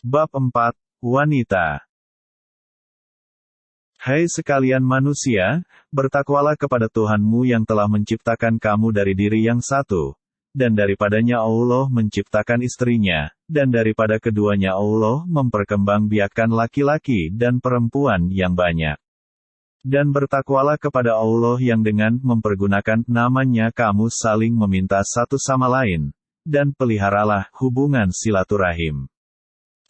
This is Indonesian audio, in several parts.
Bab 4, Wanita. Hai sekalian manusia, bertakwalah kepada Tuhanmu yang telah menciptakan kamu dari diri yang satu, dan daripadanya Allah menciptakan istrinya, dan daripada keduanya Allah memperkembangbiakkan laki-laki dan perempuan yang banyak. Dan bertakwalah kepada Allah yang dengan mempergunakan namanya kamu saling meminta satu sama lain, dan peliharalah hubungan silaturahim.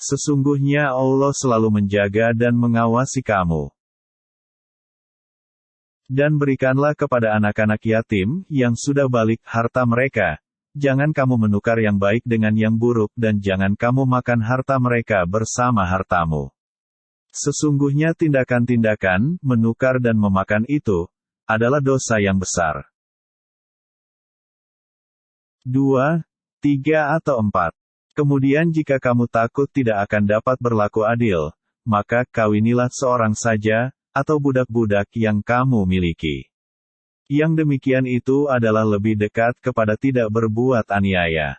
Sesungguhnya Allah selalu menjaga dan mengawasi kamu. Dan berikanlah kepada anak-anak yatim, yang sudah balik, harta mereka. Jangan kamu menukar yang baik dengan yang buruk dan jangan kamu makan harta mereka bersama hartamu. Sesungguhnya tindakan-tindakan, menukar dan memakan itu, adalah dosa yang besar. 2, 3 atau 4. Kemudian jika kamu takut tidak akan dapat berlaku adil, maka kawinilah seorang saja, atau budak-budak yang kamu miliki. Yang demikian itu adalah lebih dekat kepada tidak berbuat aniaya.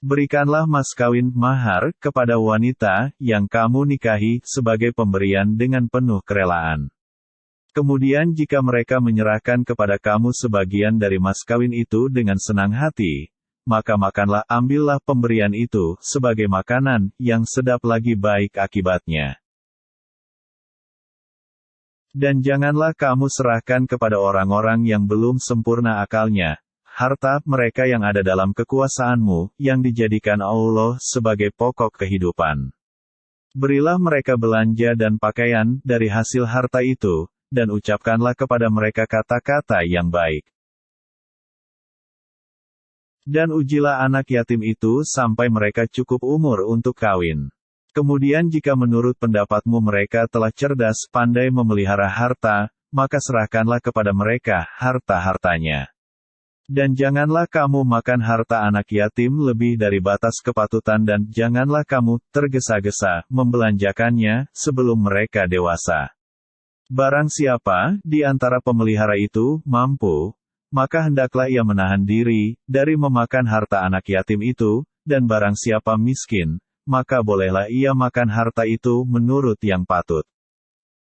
Berikanlah mas kawin, mahar, kepada wanita yang kamu nikahi sebagai pemberian dengan penuh kerelaan. Kemudian jika mereka menyerahkan kepada kamu sebagian dari mas kawin itu dengan senang hati, maka makanlah, ambillah pemberian itu sebagai makanan yang sedap lagi baik akibatnya. Dan janganlah kamu serahkan kepada orang-orang yang belum sempurna akalnya, harta mereka yang ada dalam kekuasaanmu, yang dijadikan Allah sebagai pokok kehidupan. Berilah mereka belanja dan pakaian dari hasil harta itu, dan ucapkanlah kepada mereka kata-kata yang baik. Dan ujilah anak yatim itu sampai mereka cukup umur untuk kawin. Kemudian jika menurut pendapatmu mereka telah cerdas, pandai memelihara harta, maka serahkanlah kepada mereka harta-hartanya. Dan janganlah kamu makan harta anak yatim lebih dari batas kepatutan dan janganlah kamu tergesa-gesa membelanjakannya sebelum mereka dewasa. Barang siapa di antara pemelihara itu mampu, maka hendaklah ia menahan diri dari memakan harta anak yatim itu, dan barang siapa miskin, maka bolehlah ia makan harta itu menurut yang patut.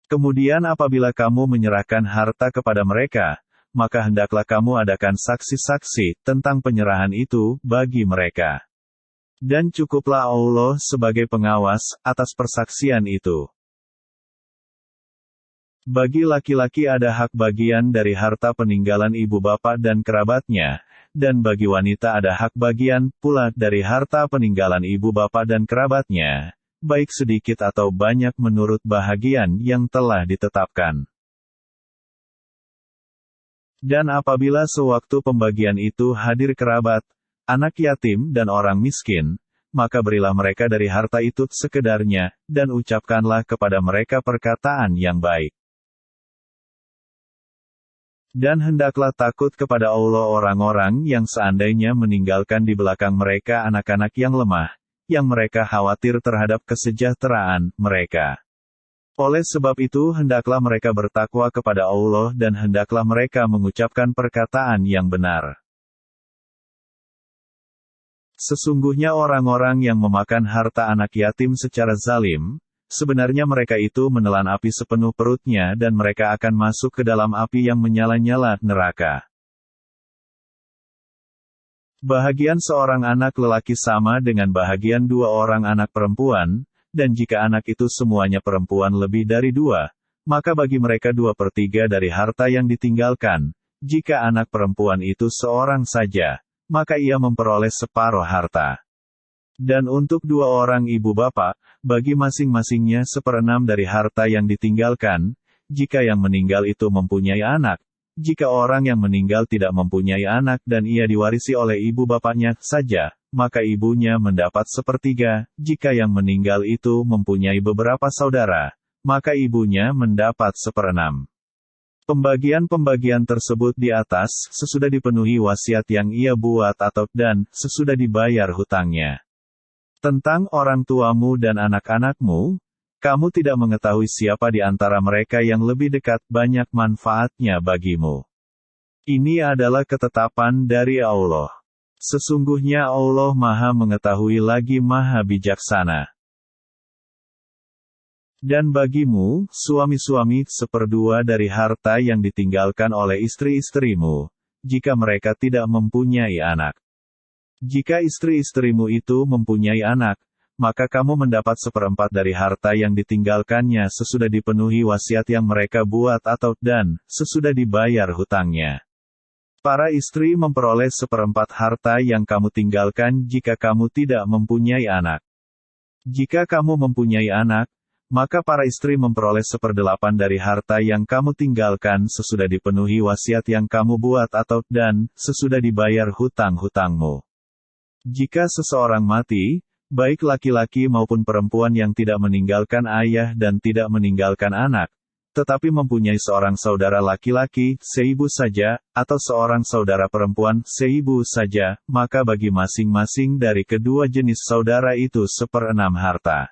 Kemudian apabila kamu menyerahkan harta kepada mereka, maka hendaklah kamu adakan saksi-saksi tentang penyerahan itu bagi mereka. Dan cukuplah Allah sebagai pengawas atas persaksian itu. Bagi laki-laki ada hak bagian dari harta peninggalan ibu bapa dan kerabatnya, dan bagi wanita ada hak bagian pula dari harta peninggalan ibu bapa dan kerabatnya, baik sedikit atau banyak menurut bahagian yang telah ditetapkan. Dan apabila sewaktu pembagian itu hadir kerabat, anak yatim dan orang miskin, maka berilah mereka dari harta itu sekedarnya, dan ucapkanlah kepada mereka perkataan yang baik. Dan hendaklah takut kepada Allah orang-orang yang seandainya meninggalkan di belakang mereka anak-anak yang lemah, yang mereka khawatir terhadap kesejahteraan mereka. Oleh sebab itu hendaklah mereka bertakwa kepada Allah dan hendaklah mereka mengucapkan perkataan yang benar. Sesungguhnya orang-orang yang memakan harta anak yatim secara zalim, sebenarnya mereka itu menelan api sepenuh perutnya dan mereka akan masuk ke dalam api yang menyala-nyala neraka. Bahagian seorang anak lelaki sama dengan bahagian dua orang anak perempuan, dan jika anak itu semuanya perempuan lebih dari dua, maka bagi mereka 2/3 dari harta yang ditinggalkan. Jika anak perempuan itu seorang saja, maka ia memperoleh separuh harta. Dan untuk dua orang ibu bapa, bagi masing-masingnya 1/6 dari harta yang ditinggalkan, jika yang meninggal itu mempunyai anak. Jika orang yang meninggal tidak mempunyai anak dan ia diwarisi oleh ibu bapaknya saja, maka ibunya mendapat 1/3, jika yang meninggal itu mempunyai beberapa saudara, maka ibunya mendapat 1/6. Pembagian-pembagian tersebut di atas, sesudah dipenuhi wasiat yang ia buat dan sesudah dibayar hutangnya. Tentang orang tuamu dan anak-anakmu, kamu tidak mengetahui siapa di antara mereka yang lebih dekat banyak manfaatnya bagimu. Ini adalah ketetapan dari Allah. Sesungguhnya Allah Maha Mengetahui lagi Maha Bijaksana. Dan bagimu, suami-suami, seperdua dari harta yang ditinggalkan oleh istri-istrimu, jika mereka tidak mempunyai anak. Jika istri-istrimu itu mempunyai anak, maka kamu mendapat seperempat dari harta yang ditinggalkannya sesudah dipenuhi wasiat yang mereka buat dan sesudah dibayar hutangnya. Para istri memperoleh seperempat harta yang kamu tinggalkan jika kamu tidak mempunyai anak. Jika kamu mempunyai anak, maka para istri memperoleh seperdelapan dari harta yang kamu tinggalkan sesudah dipenuhi wasiat yang kamu buat dan sesudah dibayar hutang-hutangmu. Jika seseorang mati, baik laki-laki maupun perempuan yang tidak meninggalkan ayah dan tidak meninggalkan anak, tetapi mempunyai seorang saudara laki-laki, seibu saja, atau seorang saudara perempuan, seibu saja, maka bagi masing-masing dari kedua jenis saudara itu seperenam harta.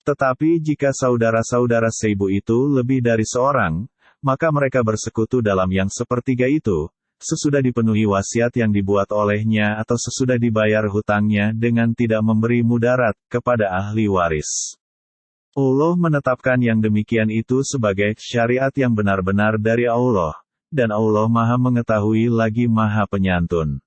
Tetapi jika saudara-saudara seibu itu lebih dari seorang, maka mereka bersekutu dalam yang sepertiga itu, sesudah dipenuhi wasiat yang dibuat olehnya atau sesudah dibayar hutangnya dengan tidak memberi mudarat kepada ahli waris. Allah menetapkan yang demikian itu sebagai syariat yang benar-benar dari Allah, dan Allah Maha Mengetahui lagi Maha Penyantun.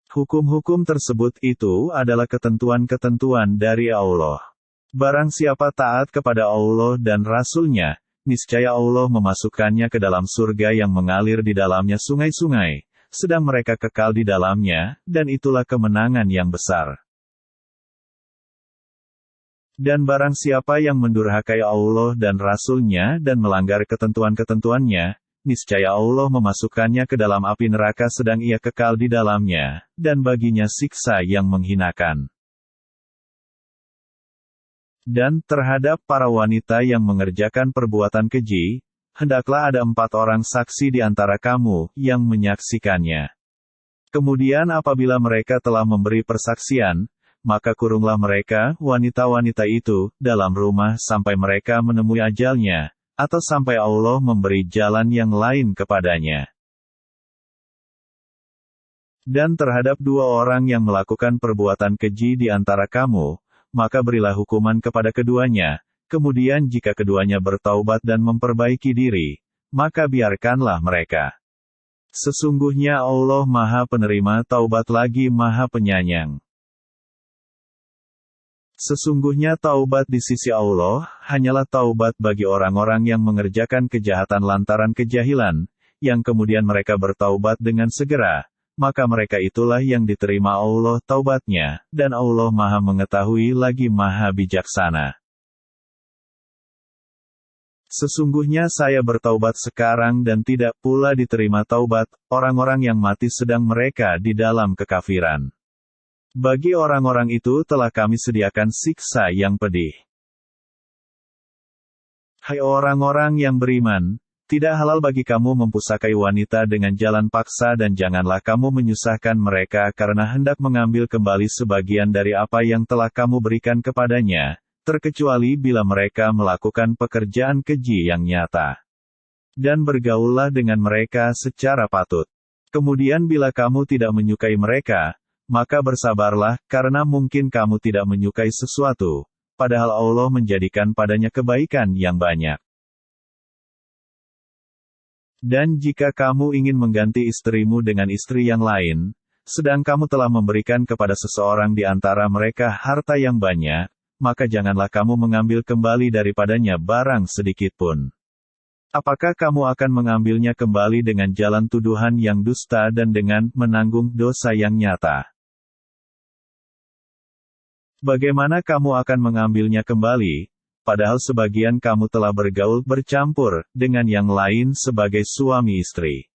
Hukum-hukum tersebut itu adalah ketentuan-ketentuan dari Allah. Barang siapa taat kepada Allah dan Rasul-Nya, niscaya Allah memasukkannya ke dalam surga yang mengalir di dalamnya sungai-sungai, sedang mereka kekal di dalamnya, dan itulah kemenangan yang besar. Dan barang siapa yang mendurhakai Allah dan Rasul-Nya dan melanggar ketentuan-ketentuannya, niscaya Allah memasukkannya ke dalam api neraka sedang ia kekal di dalamnya, dan baginya siksa yang menghinakan. Dan terhadap para wanita yang mengerjakan perbuatan keji, hendaklah ada 4 orang saksi di antara kamu yang menyaksikannya. Kemudian apabila mereka telah memberi persaksian, maka kurunglah mereka, wanita-wanita itu, dalam rumah sampai mereka menemui ajalnya, atau sampai Allah memberi jalan yang lain kepadanya. Dan terhadap 2 orang yang melakukan perbuatan keji di antara kamu, maka berilah hukuman kepada keduanya, kemudian jika keduanya bertaubat dan memperbaiki diri, maka biarkanlah mereka. Sesungguhnya Allah Maha Penerima Taubat lagi Maha Penyayang. Sesungguhnya taubat di sisi Allah, hanyalah taubat bagi orang-orang yang mengerjakan kejahatan lantaran kejahilan, yang kemudian mereka bertaubat dengan segera, maka mereka itulah yang diterima Allah taubatnya, dan Allah Maha Mengetahui lagi Maha Bijaksana. Sesungguhnya saya bertaubat sekarang dan tidak pula diterima taubat, orang-orang yang mati sedang mereka di dalam kekafiran. Bagi orang-orang itu telah kami sediakan siksa yang pedih. Hai orang-orang yang beriman, tidak halal bagi kamu mempusakai wanita dengan jalan paksa dan janganlah kamu menyusahkan mereka karena hendak mengambil kembali sebagian dari apa yang telah kamu berikan kepadanya, terkecuali bila mereka melakukan pekerjaan keji yang nyata. Dan bergaullah dengan mereka secara patut. Kemudian bila kamu tidak menyukai mereka, maka bersabarlah, karena mungkin kamu tidak menyukai sesuatu, padahal Allah menjadikan padanya kebaikan yang banyak. Dan jika kamu ingin mengganti istrimu dengan istri yang lain, sedang kamu telah memberikan kepada seseorang di antara mereka harta yang banyak, maka janganlah kamu mengambil kembali daripadanya barang sedikit pun. Apakah kamu akan mengambilnya kembali dengan jalan tuduhan yang dusta dan dengan menanggung dosa yang nyata? Bagaimana kamu akan mengambilnya kembali, padahal sebagian kamu telah bergaul bercampur dengan yang lain sebagai suami istri.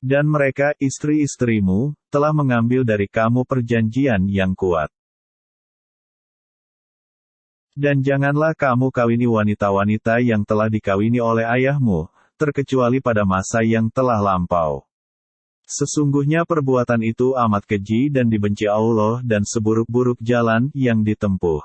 Dan mereka, istri-istrimu, telah mengambil dari kamu perjanjian yang kuat. Dan janganlah kamu kawini wanita-wanita yang telah dikawini oleh ayahmu, terkecuali pada masa yang telah lampau. Sesungguhnya perbuatan itu amat keji dan dibenci Allah dan seburuk-buruk jalan yang ditempuh.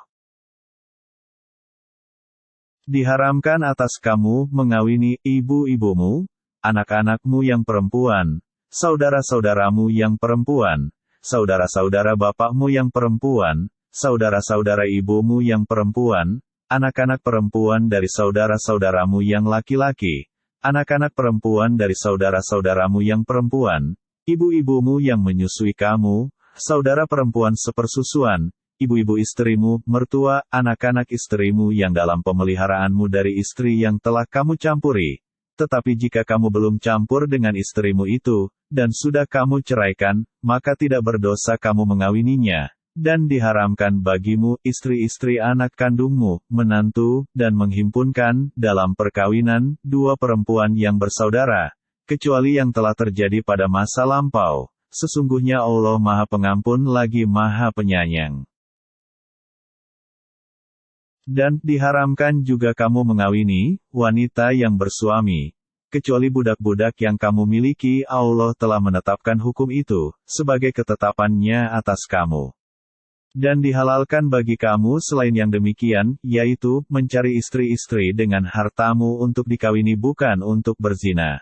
Diharamkan atas kamu mengawini ibu-ibumu, anak-anakmu yang perempuan, saudara-saudaramu yang perempuan, saudara-saudara bapakmu yang perempuan, saudara-saudara ibumu yang perempuan, anak-anak perempuan dari saudara-saudaramu yang laki-laki, anak-anak perempuan dari saudara-saudaramu yang perempuan, ibu-ibumu yang menyusui kamu, saudara perempuan sepersusuan, ibu-ibu istrimu, mertua, anak-anak istrimu yang dalam pemeliharaanmu dari istri yang telah kamu campuri. Tetapi jika kamu belum campur dengan istrimu itu, dan sudah kamu ceraikan, maka tidak berdosa kamu mengawininya, dan diharamkan bagimu istri-istri anak kandungmu, menantu, dan menghimpunkan, dalam perkawinan, dua perempuan yang bersaudara, kecuali yang telah terjadi pada masa lampau. Sesungguhnya Allah Maha Pengampun lagi Maha Penyayang. Dan diharamkan juga kamu mengawini wanita yang bersuami, kecuali budak-budak yang kamu miliki. Allah telah menetapkan hukum itu sebagai ketetapannya atas kamu. Dan dihalalkan bagi kamu selain yang demikian, yaitu mencari istri-istri dengan hartamu untuk dikawini bukan untuk berzina.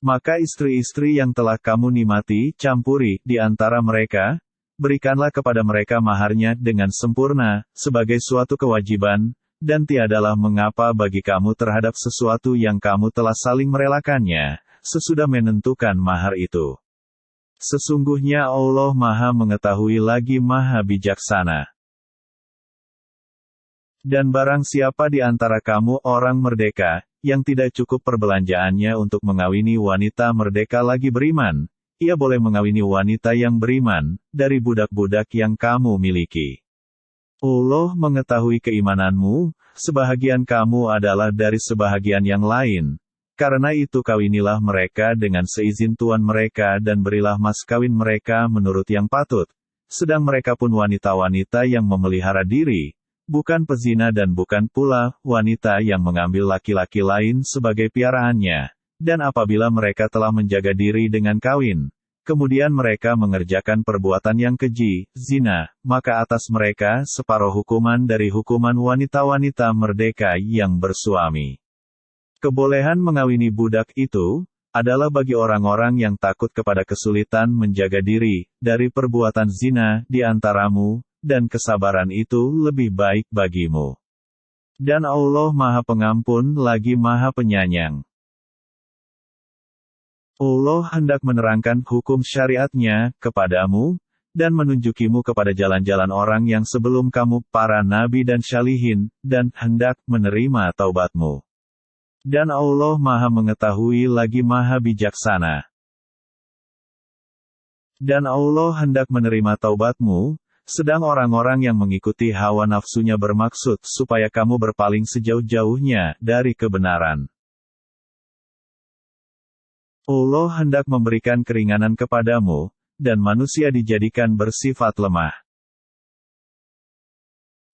Maka istri-istri yang telah kamu nikmati, campuri di antara mereka, berikanlah kepada mereka maharnya dengan sempurna, sebagai suatu kewajiban, dan tiadalah mengapa bagi kamu terhadap sesuatu yang kamu telah saling merelakannya, sesudah menentukan mahar itu. Sesungguhnya Allah Maha Mengetahui lagi Maha Bijaksana. Dan barang siapa di antara kamu orang merdeka, yang tidak cukup perbelanjaannya untuk mengawini wanita merdeka lagi beriman, ia boleh mengawini wanita yang beriman, dari budak-budak yang kamu miliki. Allah mengetahui keimananmu, sebahagian kamu adalah dari sebahagian yang lain. Karena itu kawinilah mereka dengan seizin tuan mereka dan berilah mas kawin mereka menurut yang patut. Sedang mereka pun wanita-wanita yang memelihara diri, bukan pezina dan bukan pula wanita yang mengambil laki-laki lain sebagai piaraannya. Dan apabila mereka telah menjaga diri dengan kawin, kemudian mereka mengerjakan perbuatan yang keji, zina, maka atas mereka separuh hukuman dari hukuman wanita-wanita merdeka yang bersuami. Kebolehan mengawini budak itu adalah bagi orang-orang yang takut kepada kesulitan menjaga diri dari perbuatan zina di antaramu, dan kesabaran itu lebih baik bagimu. Dan Allah Maha Pengampun lagi Maha Penyayang. Allah hendak menerangkan hukum syariatnya kepadamu, dan menunjukimu kepada jalan-jalan orang yang sebelum kamu, para nabi dan syalihin, dan hendak menerima taubatmu. Dan Allah Maha Mengetahui lagi Maha Bijaksana. Dan Allah hendak menerima taubatmu, sedang orang-orang yang mengikuti hawa nafsunya bermaksud supaya kamu berpaling sejauh-jauhnya dari kebenaran. Allah hendak memberikan keringanan kepadamu, dan manusia dijadikan bersifat lemah.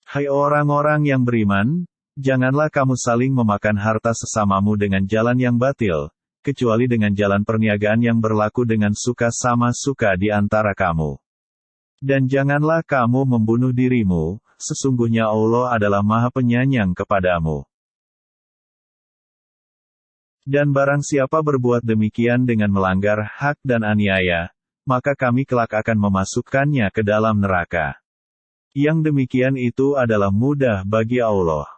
Hai orang-orang yang beriman, janganlah kamu saling memakan harta sesamamu dengan jalan yang batil, kecuali dengan jalan perniagaan yang berlaku dengan suka sama suka di antara kamu. Dan janganlah kamu membunuh dirimu, sesungguhnya Allah adalah Maha Penyayang kepadamu. Dan barang siapa berbuat demikian dengan melanggar hak dan aniaya, maka kami kelak akan memasukkannya ke dalam neraka. Yang demikian itu adalah mudah bagi Allah.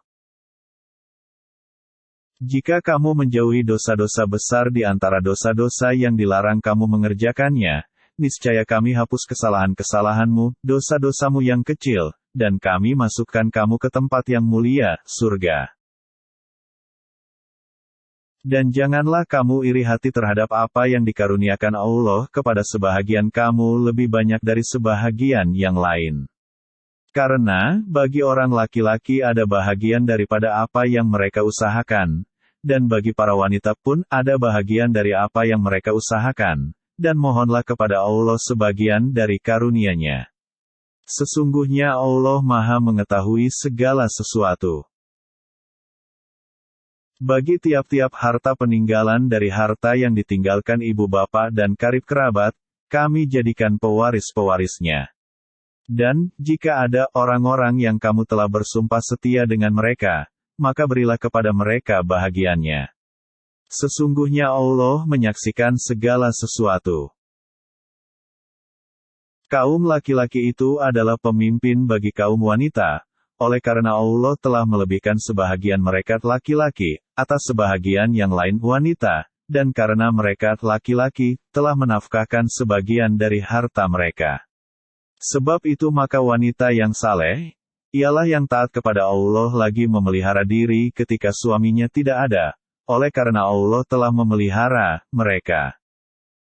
Jika kamu menjauhi dosa-dosa besar di antara dosa-dosa yang dilarang kamu mengerjakannya, niscaya kami hapus kesalahan-kesalahanmu, dosa-dosamu yang kecil, dan kami masukkan kamu ke tempat yang mulia, surga. Dan janganlah kamu iri hati terhadap apa yang dikaruniakan Allah kepada sebahagian kamu lebih banyak dari sebahagian yang lain. Karena, bagi orang laki-laki ada bahagian daripada apa yang mereka usahakan, dan bagi para wanita pun ada bahagian dari apa yang mereka usahakan, dan mohonlah kepada Allah sebagian dari karunia-Nya. Sesungguhnya Allah Maha Mengetahui segala sesuatu. Bagi tiap-tiap harta peninggalan dari harta yang ditinggalkan ibu bapa dan karib kerabat, kami jadikan pewaris-pewarisnya. Dan, jika ada orang-orang yang kamu telah bersumpah setia dengan mereka, maka berilah kepada mereka bahagiannya. Sesungguhnya Allah menyaksikan segala sesuatu. Kaum laki-laki itu adalah pemimpin bagi kaum wanita, oleh karena Allah telah melebihkan sebahagian mereka laki-laki, atas sebahagian yang lain wanita, dan karena mereka laki-laki, telah menafkahkan sebagian dari harta mereka. Sebab itu maka wanita yang saleh, ialah yang taat kepada Allah lagi memelihara diri ketika suaminya tidak ada, oleh karena Allah telah memelihara mereka.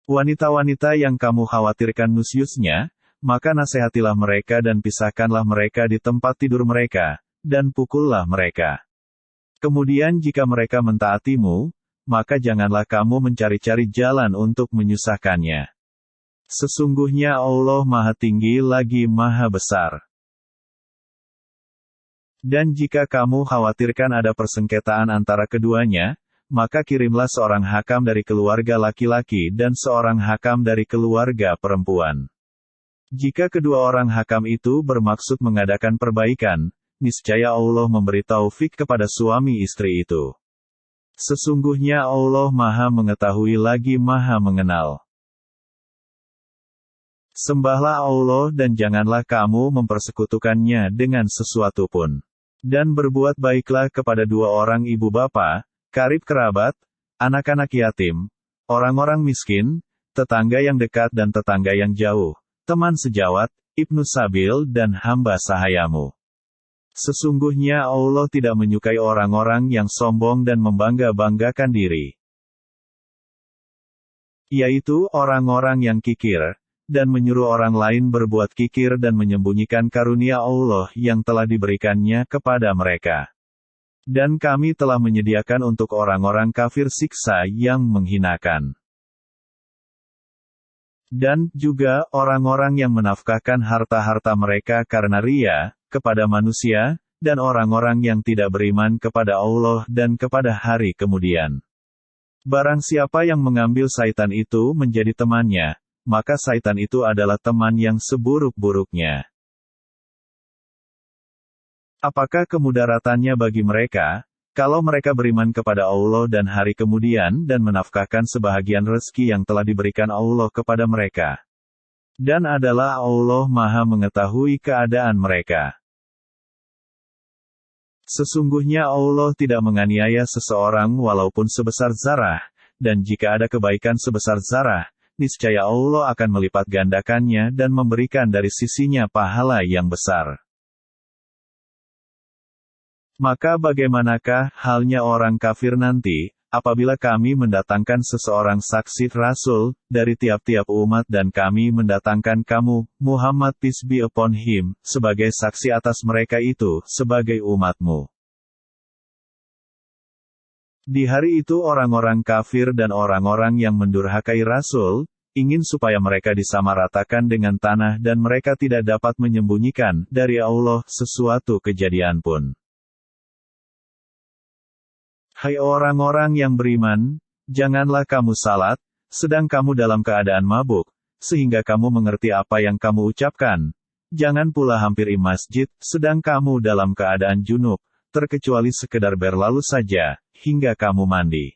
Wanita-wanita yang kamu khawatirkan nusyusnya, maka nasihatilah mereka dan pisahkanlah mereka di tempat tidur mereka, dan pukullah mereka. Kemudian jika mereka mentaatimu, maka janganlah kamu mencari-cari jalan untuk menyusahkannya. Sesungguhnya Allah Maha Tinggi lagi Maha Besar. Dan jika kamu khawatirkan ada persengketaan antara keduanya, maka kirimlah seorang hakam dari keluarga laki-laki dan seorang hakam dari keluarga perempuan. Jika kedua orang hakam itu bermaksud mengadakan perbaikan, niscaya Allah memberi taufik kepada suami istri itu. Sesungguhnya Allah Maha Mengetahui lagi Maha Mengenal. Sembahlah Allah dan janganlah kamu mempersekutukannya dengan sesuatu pun. Dan berbuat baiklah kepada dua orang ibu bapa, karib kerabat, anak-anak yatim, orang-orang miskin, tetangga yang dekat dan tetangga yang jauh, teman sejawat, ibnu sabil dan hamba sahayamu. Sesungguhnya Allah tidak menyukai orang-orang yang sombong dan membangga-banggakan diri. Yaitu orang-orang yang kikir, dan menyuruh orang lain berbuat kikir dan menyembunyikan karunia Allah yang telah diberikannya kepada mereka. Dan kami telah menyediakan untuk orang-orang kafir siksa yang menghinakan. Dan juga orang-orang yang menafkahkan harta-harta mereka karena ria, kepada manusia, dan orang-orang yang tidak beriman kepada Allah dan kepada hari kemudian. Barang siapa yang mengambil syaitan itu menjadi temannya, maka syaitan itu adalah teman yang seburuk-buruknya. Apakah kemudaratannya bagi mereka, kalau mereka beriman kepada Allah dan hari kemudian dan menafkahkan sebahagian rezeki yang telah diberikan Allah kepada mereka? Dan adalah Allah Maha Mengetahui keadaan mereka. Sesungguhnya Allah tidak menganiaya seseorang walaupun sebesar zarah, dan jika ada kebaikan sebesar zarah, niscaya Allah akan melipat gandakannya dan memberikan dari sisinya pahala yang besar. Maka bagaimanakah halnya orang kafir nanti, apabila kami mendatangkan seseorang saksi Rasul, dari tiap-tiap umat dan kami mendatangkan kamu, Muhammad peace be upon him, sebagai saksi atas mereka itu, sebagai umatmu. Di hari itu orang-orang kafir dan orang-orang yang mendurhakai Rasul, ingin supaya mereka disamaratakan dengan tanah dan mereka tidak dapat menyembunyikan dari Allah sesuatu kejadian pun. Hai orang-orang yang beriman, janganlah kamu salat, sedang kamu dalam keadaan mabuk, sehingga kamu mengerti apa yang kamu ucapkan. Jangan pula hampiri masjid, sedang kamu dalam keadaan junub, terkecuali sekedar berlalu saja, hingga kamu mandi.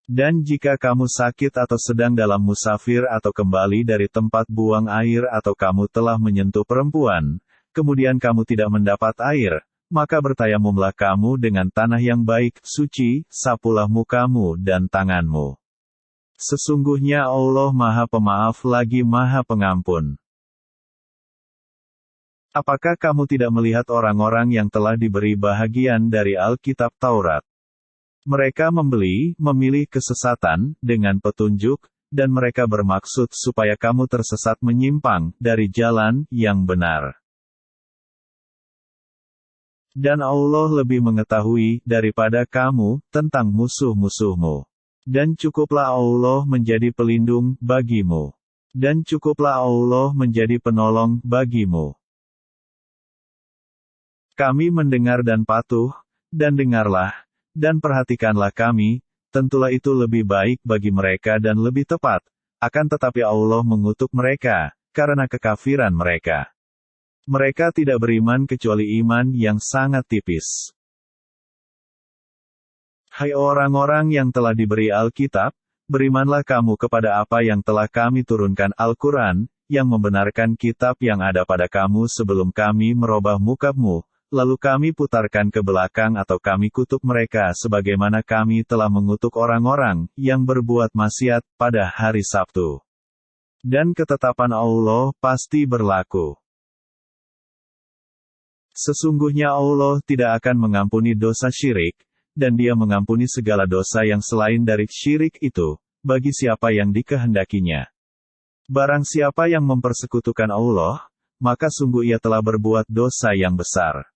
Dan jika kamu sakit atau sedang dalam musafir atau kembali dari tempat buang air atau kamu telah menyentuh perempuan, kemudian kamu tidak mendapat air, maka bertayamumlah kamu dengan tanah yang baik, suci, sapulah mukamu dan tanganmu. Sesungguhnya Allah Maha Pemaaf lagi Maha Pengampun. Apakah kamu tidak melihat orang-orang yang telah diberi bahagian dari Alkitab Taurat? Mereka memilih kesesatan, dengan petunjuk, dan mereka bermaksud supaya kamu tersesat menyimpang dari jalan yang benar. Dan Allah lebih mengetahui daripada kamu tentang musuh-musuhmu. Dan cukuplah Allah menjadi pelindung bagimu. Dan cukuplah Allah menjadi penolong bagimu. Kami mendengar dan patuh, dan dengarlah, dan perhatikanlah kami, tentulah itu lebih baik bagi mereka dan lebih tepat, akan tetapi Allah mengutuk mereka, karena kekafiran mereka. Mereka tidak beriman kecuali iman yang sangat tipis. Hai orang-orang yang telah diberi Alkitab, berimanlah kamu kepada apa yang telah kami turunkan Al-Quran, yang membenarkan kitab yang ada pada kamu sebelum kami merubah mukamu, lalu kami putarkan ke belakang atau kami kutuk mereka sebagaimana kami telah mengutuk orang-orang yang berbuat maksiat pada hari Sabtu. Dan ketetapan Allah pasti berlaku. Sesungguhnya Allah tidak akan mengampuni dosa syirik, dan Dia mengampuni segala dosa yang selain dari syirik itu, bagi siapa yang dikehendakinya. Barang siapa yang mempersekutukan Allah, maka sungguh ia telah berbuat dosa yang besar.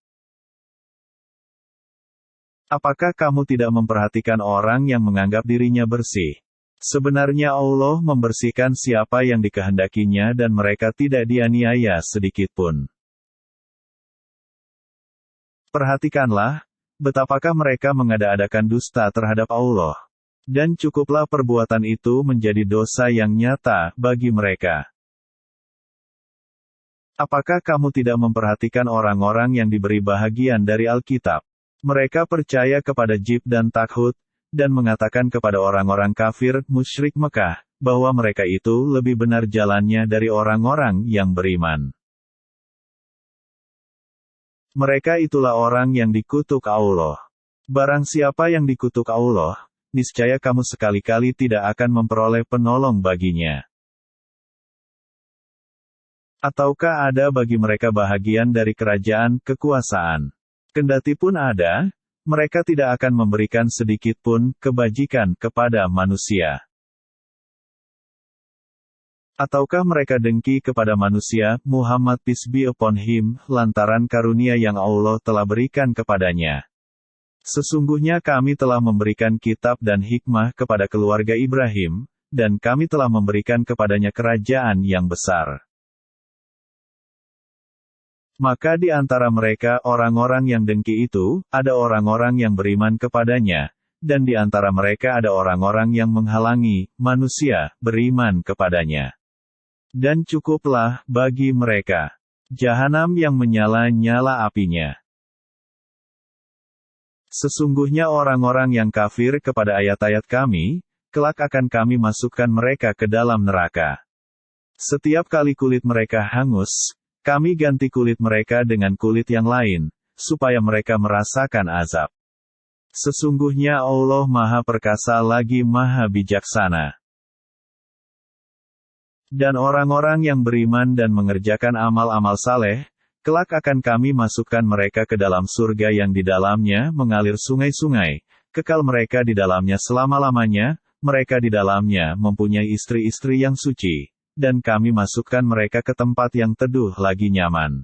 Apakah kamu tidak memperhatikan orang yang menganggap dirinya bersih? Sebenarnya Allah membersihkan siapa yang dikehendakinya dan mereka tidak dianiaya sedikitpun. Perhatikanlah, betapakah mereka mengada-adakan dusta terhadap Allah. Dan cukuplah perbuatan itu menjadi dosa yang nyata bagi mereka. Apakah kamu tidak memperhatikan orang-orang yang diberi bahagian dari Alkitab? Mereka percaya kepada Jib dan Takhut, dan mengatakan kepada orang-orang kafir, musyrik Mekah, bahwa mereka itu lebih benar jalannya dari orang-orang yang beriman. Mereka itulah orang yang dikutuk Allah. Barang siapa yang dikutuk Allah, niscaya kamu sekali-kali tidak akan memperoleh penolong baginya. Ataukah ada bagi mereka bahagian dari kerajaan kekuasaan? Kendati pun ada, mereka tidak akan memberikan sedikit pun kebajikan kepada manusia. Ataukah mereka dengki kepada manusia, Muhammad peace be upon him, lantaran karunia yang Allah telah berikan kepadanya? Sesungguhnya kami telah memberikan kitab dan hikmah kepada keluarga Ibrahim, dan kami telah memberikan kepadanya kerajaan yang besar. Maka di antara mereka orang-orang yang dengki itu, ada orang-orang yang beriman kepadanya, dan di antara mereka ada orang-orang yang menghalangi manusia beriman kepadanya. Dan cukuplah bagi mereka jahanam yang menyala-nyala apinya. Sesungguhnya orang-orang yang kafir kepada ayat-ayat kami, kelak akan kami masukkan mereka ke dalam neraka. Setiap kali kulit mereka hangus, kami ganti kulit mereka dengan kulit yang lain, supaya mereka merasakan azab. Sesungguhnya Allah Maha Perkasa lagi Maha Bijaksana. Dan orang-orang yang beriman dan mengerjakan amal-amal saleh, kelak akan kami masukkan mereka ke dalam surga yang di dalamnya mengalir sungai-sungai, kekal mereka di dalamnya selama-lamanya, mereka di dalamnya mempunyai istri-istri yang suci, dan kami masukkan mereka ke tempat yang teduh lagi nyaman.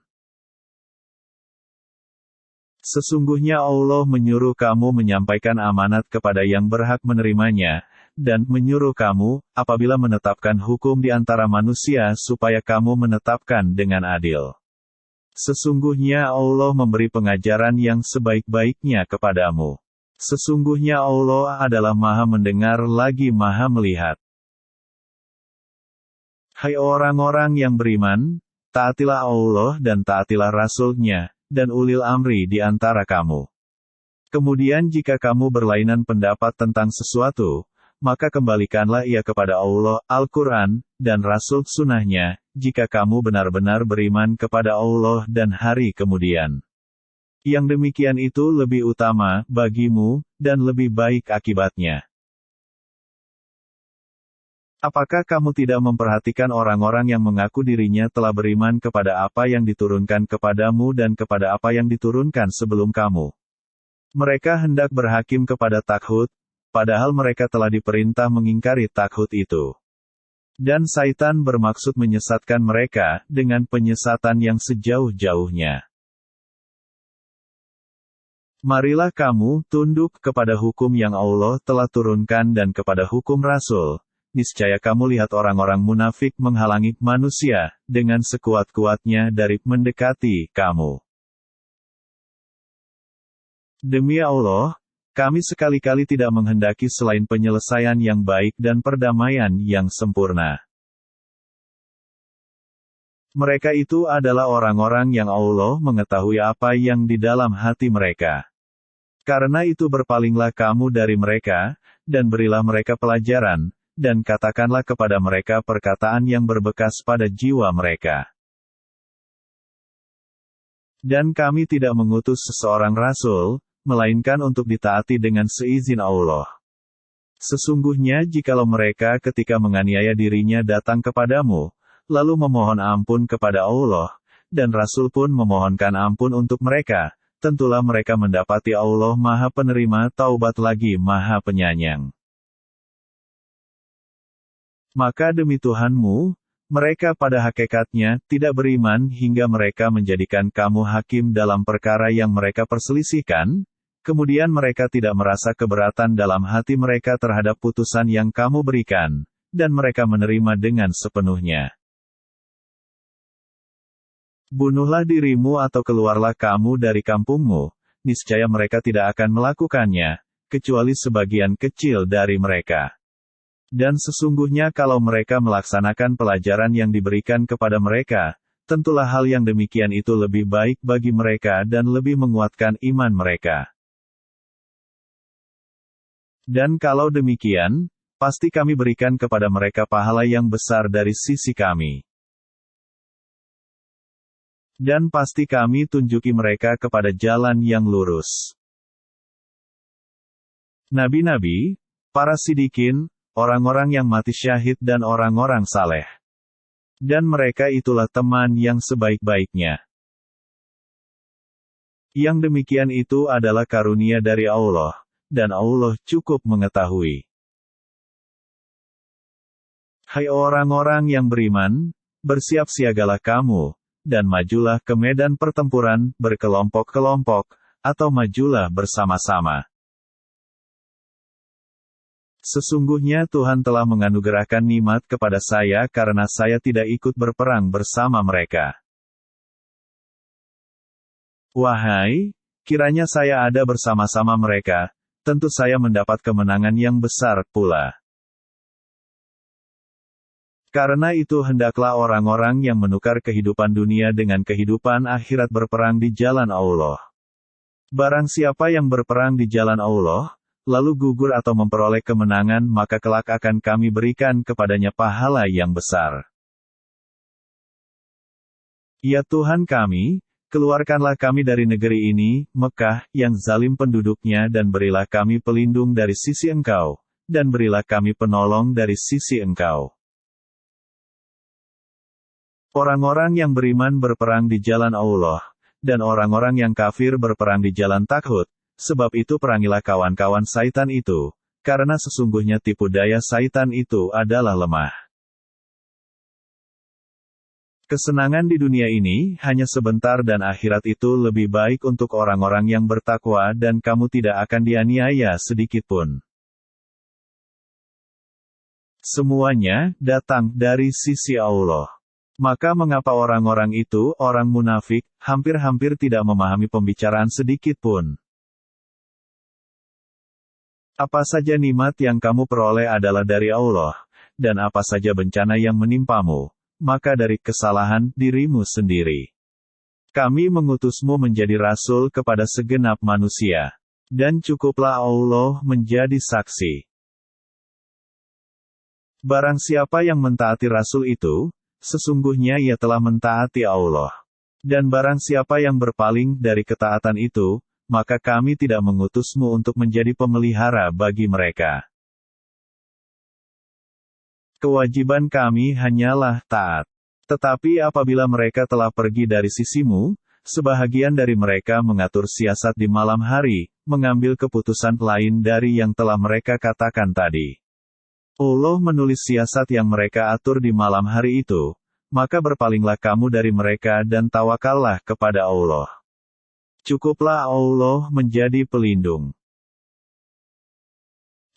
Sesungguhnya Allah menyuruh kamu menyampaikan amanat kepada yang berhak menerimanya, dan menyuruh kamu, apabila menetapkan hukum di antara manusia supaya kamu menetapkan dengan adil. Sesungguhnya Allah memberi pengajaran yang sebaik-baiknya kepadamu. Sesungguhnya Allah adalah Maha Mendengar lagi Maha Melihat. Hai orang-orang yang beriman, taatilah Allah dan taatilah Rasul-Nya, dan ulil amri di antara kamu. Kemudian jika kamu berlainan pendapat tentang sesuatu, maka kembalikanlah ia kepada Allah, Al-Quran, dan Rasul Sunnah-Nya, jika kamu benar-benar beriman kepada Allah dan hari kemudian. Yang demikian itu lebih utama bagimu, dan lebih baik akibatnya. Apakah kamu tidak memperhatikan orang-orang yang mengaku dirinya telah beriman kepada apa yang diturunkan kepadamu dan kepada apa yang diturunkan sebelum kamu? Mereka hendak berhakim kepada Takhut, padahal mereka telah diperintah mengingkari Takhut itu. Dan Saitan bermaksud menyesatkan mereka, dengan penyesatan yang sejauh-jauhnya. Marilah kamu tunduk kepada hukum yang Allah telah turunkan dan kepada hukum Rasul. Niscaya kamu lihat orang-orang munafik menghalangi manusia, dengan sekuat-kuatnya dari mendekati kamu. Demi Allah, kami sekali-kali tidak menghendaki selain penyelesaian yang baik dan perdamaian yang sempurna. Mereka itu adalah orang-orang yang Allah mengetahui apa yang di dalam hati mereka. Karena itu berpalinglah kamu dari mereka, dan berilah mereka pelajaran, dan katakanlah kepada mereka perkataan yang berbekas pada jiwa mereka. Dan kami tidak mengutus seseorang rasul, melainkan untuk ditaati dengan seizin Allah. Sesungguhnya jikalau mereka ketika menganiaya dirinya datang kepadamu, lalu memohon ampun kepada Allah, dan Rasul pun memohonkan ampun untuk mereka, tentulah mereka mendapati Allah Maha Penerima Taubat lagi Maha Penyayang. Maka demi Tuhanmu, mereka pada hakikatnya tidak beriman hingga mereka menjadikan kamu hakim dalam perkara yang mereka perselisihkan, kemudian mereka tidak merasa keberatan dalam hati mereka terhadap putusan yang kamu berikan, dan mereka menerima dengan sepenuhnya. Bunuhlah dirimu atau keluarlah kamu dari kampungmu, niscaya mereka tidak akan melakukannya, kecuali sebagian kecil dari mereka. Dan sesungguhnya kalau mereka melaksanakan pelajaran yang diberikan kepada mereka, tentulah hal yang demikian itu lebih baik bagi mereka dan lebih menguatkan iman mereka. Dan kalau demikian, pasti kami berikan kepada mereka pahala yang besar dari sisi kami. Dan pasti kami tunjuki mereka kepada jalan yang lurus. Nabi-nabi, para sidikin, orang-orang yang mati syahid dan orang-orang saleh. Dan mereka itulah teman yang sebaik-baiknya. Yang demikian itu adalah karunia dari Allah, dan Allah cukup mengetahui. Hai orang-orang yang beriman, bersiap-siagalah kamu, dan majulah ke medan pertempuran, berkelompok-kelompok, atau majulah bersama-sama. Sesungguhnya Tuhan telah menganugerahkan nikmat kepada saya karena saya tidak ikut berperang bersama mereka. Wahai, kiranya saya ada bersama-sama mereka, tentu saya mendapat kemenangan yang besar pula. Karena itu hendaklah orang-orang yang menukar kehidupan dunia dengan kehidupan akhirat berperang di jalan Allah. Barang siapa yang berperang di jalan Allah, lalu gugur atau memperoleh kemenangan, maka kelak akan kami berikan kepadanya pahala yang besar. Ya Tuhan kami, keluarkanlah kami dari negeri ini, Mekah, yang zalim penduduknya, dan berilah kami pelindung dari sisi Engkau, dan berilah kami penolong dari sisi Engkau. Orang-orang yang beriman berperang di jalan Allah, dan orang-orang yang kafir berperang di jalan takhut. Sebab itu perangilah kawan-kawan Saitan itu, karena sesungguhnya tipu daya Saitan itu adalah lemah. Kesenangan di dunia ini hanya sebentar dan akhirat itu lebih baik untuk orang-orang yang bertakwa dan kamu tidak akan dianiaya sedikitpun. Semuanya datang dari sisi Allah. Maka mengapa orang-orang itu, orang munafik, hampir-hampir tidak memahami pembicaraan sedikitpun? Apa saja nikmat yang kamu peroleh adalah dari Allah, dan apa saja bencana yang menimpamu, maka dari kesalahan dirimu sendiri. Kami mengutusmu menjadi rasul kepada segenap manusia, dan cukuplah Allah menjadi saksi. Barang siapa yang mentaati rasul itu, sesungguhnya ia telah mentaati Allah. Dan barang siapa yang berpaling dari ketaatan itu, maka kami tidak mengutusmu untuk menjadi pemelihara bagi mereka. Kewajiban kami hanyalah taat. Tetapi apabila mereka telah pergi dari sisimu, sebahagian dari mereka mengatur siasat di malam hari, mengambil keputusan lain dari yang telah mereka katakan tadi. Allah menulis siasat yang mereka atur di malam hari itu, maka berpalinglah kamu dari mereka dan tawakallah kepada Allah. Cukuplah Allah menjadi pelindung.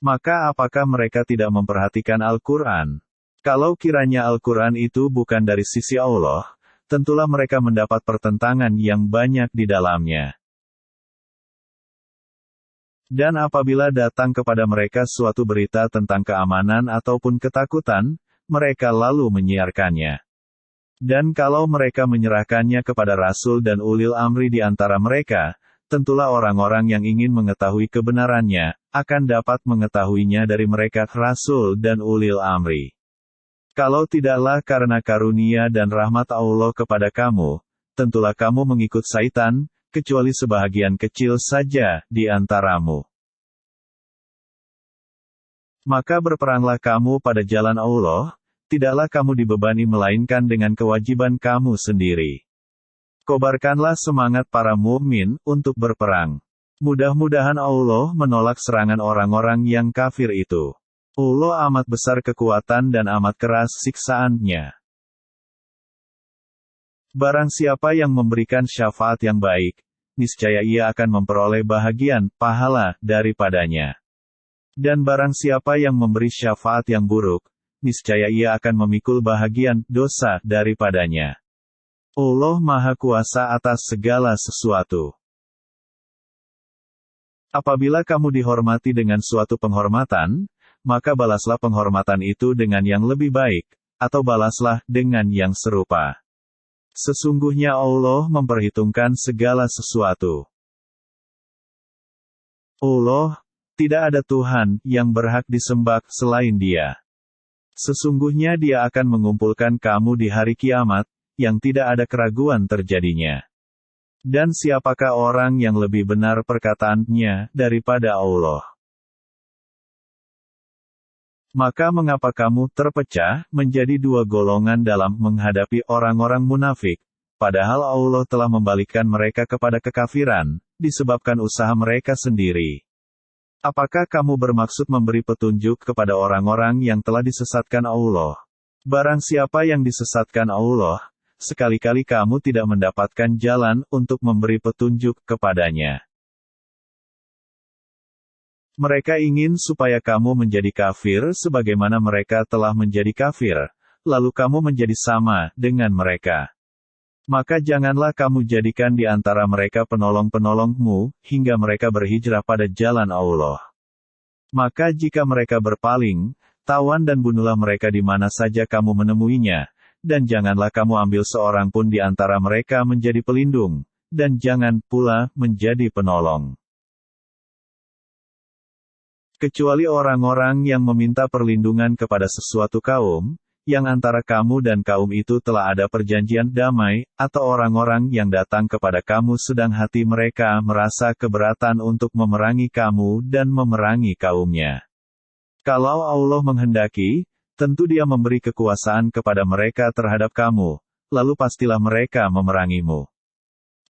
Maka apakah mereka tidak memperhatikan Al-Quran? Kalau kiranya Al-Quran itu bukan dari sisi Allah, tentulah mereka mendapat pertentangan yang banyak di dalamnya. Dan apabila datang kepada mereka suatu berita tentang keamanan ataupun ketakutan, mereka lalu menyiarkannya. Dan kalau mereka menyerahkannya kepada Rasul dan ulil amri di antara mereka, tentulah orang-orang yang ingin mengetahui kebenarannya, akan dapat mengetahuinya dari mereka Rasul dan ulil amri. Kalau tidaklah karena karunia dan rahmat Allah kepada kamu, tentulah kamu mengikut Saitan, kecuali sebahagian kecil saja di antaramu. Maka berperanglah kamu pada jalan Allah, tidaklah kamu dibebani melainkan dengan kewajiban kamu sendiri. Kobarkanlah semangat para mukmin untuk berperang. Mudah-mudahan Allah menolak serangan orang-orang yang kafir itu. Allah amat besar kekuatan dan amat keras siksaannya. Barang siapa yang memberikan syafaat yang baik, niscaya ia akan memperoleh bahagian, pahala, daripadanya. Dan barang siapa yang memberi syafaat yang buruk, niscaya ia akan memikul bahagian, dosa, daripadanya. Allah Maha Kuasa atas segala sesuatu. Apabila kamu dihormati dengan suatu penghormatan, maka balaslah penghormatan itu dengan yang lebih baik, atau balaslah dengan yang serupa. Sesungguhnya Allah memperhitungkan segala sesuatu. Allah, tidak ada Tuhan yang berhak disembah selain Dia. Sesungguhnya Dia akan mengumpulkan kamu di hari kiamat, yang tidak ada keraguan terjadinya. Dan siapakah orang yang lebih benar perkataannya daripada Allah? Maka mengapa kamu terpecah menjadi dua golongan dalam menghadapi orang-orang munafik, padahal Allah telah membalikkan mereka kepada kekafiran, disebabkan usaha mereka sendiri? Apakah kamu bermaksud memberi petunjuk kepada orang-orang yang telah disesatkan Allah? Barang siapa yang disesatkan Allah, sekali-kali kamu tidak mendapatkan jalan untuk memberi petunjuk kepadanya. Mereka ingin supaya kamu menjadi kafir sebagaimana mereka telah menjadi kafir, lalu kamu menjadi sama dengan mereka. Maka janganlah kamu jadikan di antara mereka penolong-penolongmu, hingga mereka berhijrah pada jalan Allah. Maka jika mereka berpaling, tawan dan bunuhlah mereka di mana saja kamu menemuinya, dan janganlah kamu ambil seorang pun di antara mereka menjadi pelindung, dan jangan pula menjadi penolong. Kecuali orang-orang yang meminta perlindungan kepada sesuatu kaum, yang antara kamu dan kaum itu telah ada perjanjian damai, atau orang-orang yang datang kepada kamu sedang hati mereka merasa keberatan untuk memerangi kamu dan memerangi kaumnya. Kalau Allah menghendaki, tentu Dia memberi kekuasaan kepada mereka terhadap kamu, lalu pastilah mereka memerangimu.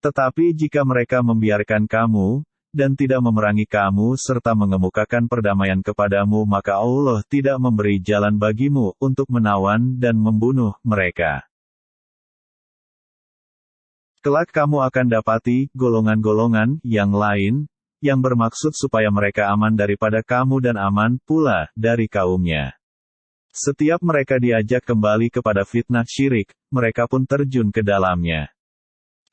Tetapi jika mereka membiarkan kamu, dan tidak memerangi kamu serta mengemukakan perdamaian kepadamu, maka Allah tidak memberi jalan bagimu untuk menawan dan membunuh mereka. Kelak kamu akan dapati golongan-golongan yang lain, yang bermaksud supaya mereka aman daripada kamu dan aman pula dari kaumnya. Setiap mereka diajak kembali kepada fitnah syirik, mereka pun terjun ke dalamnya.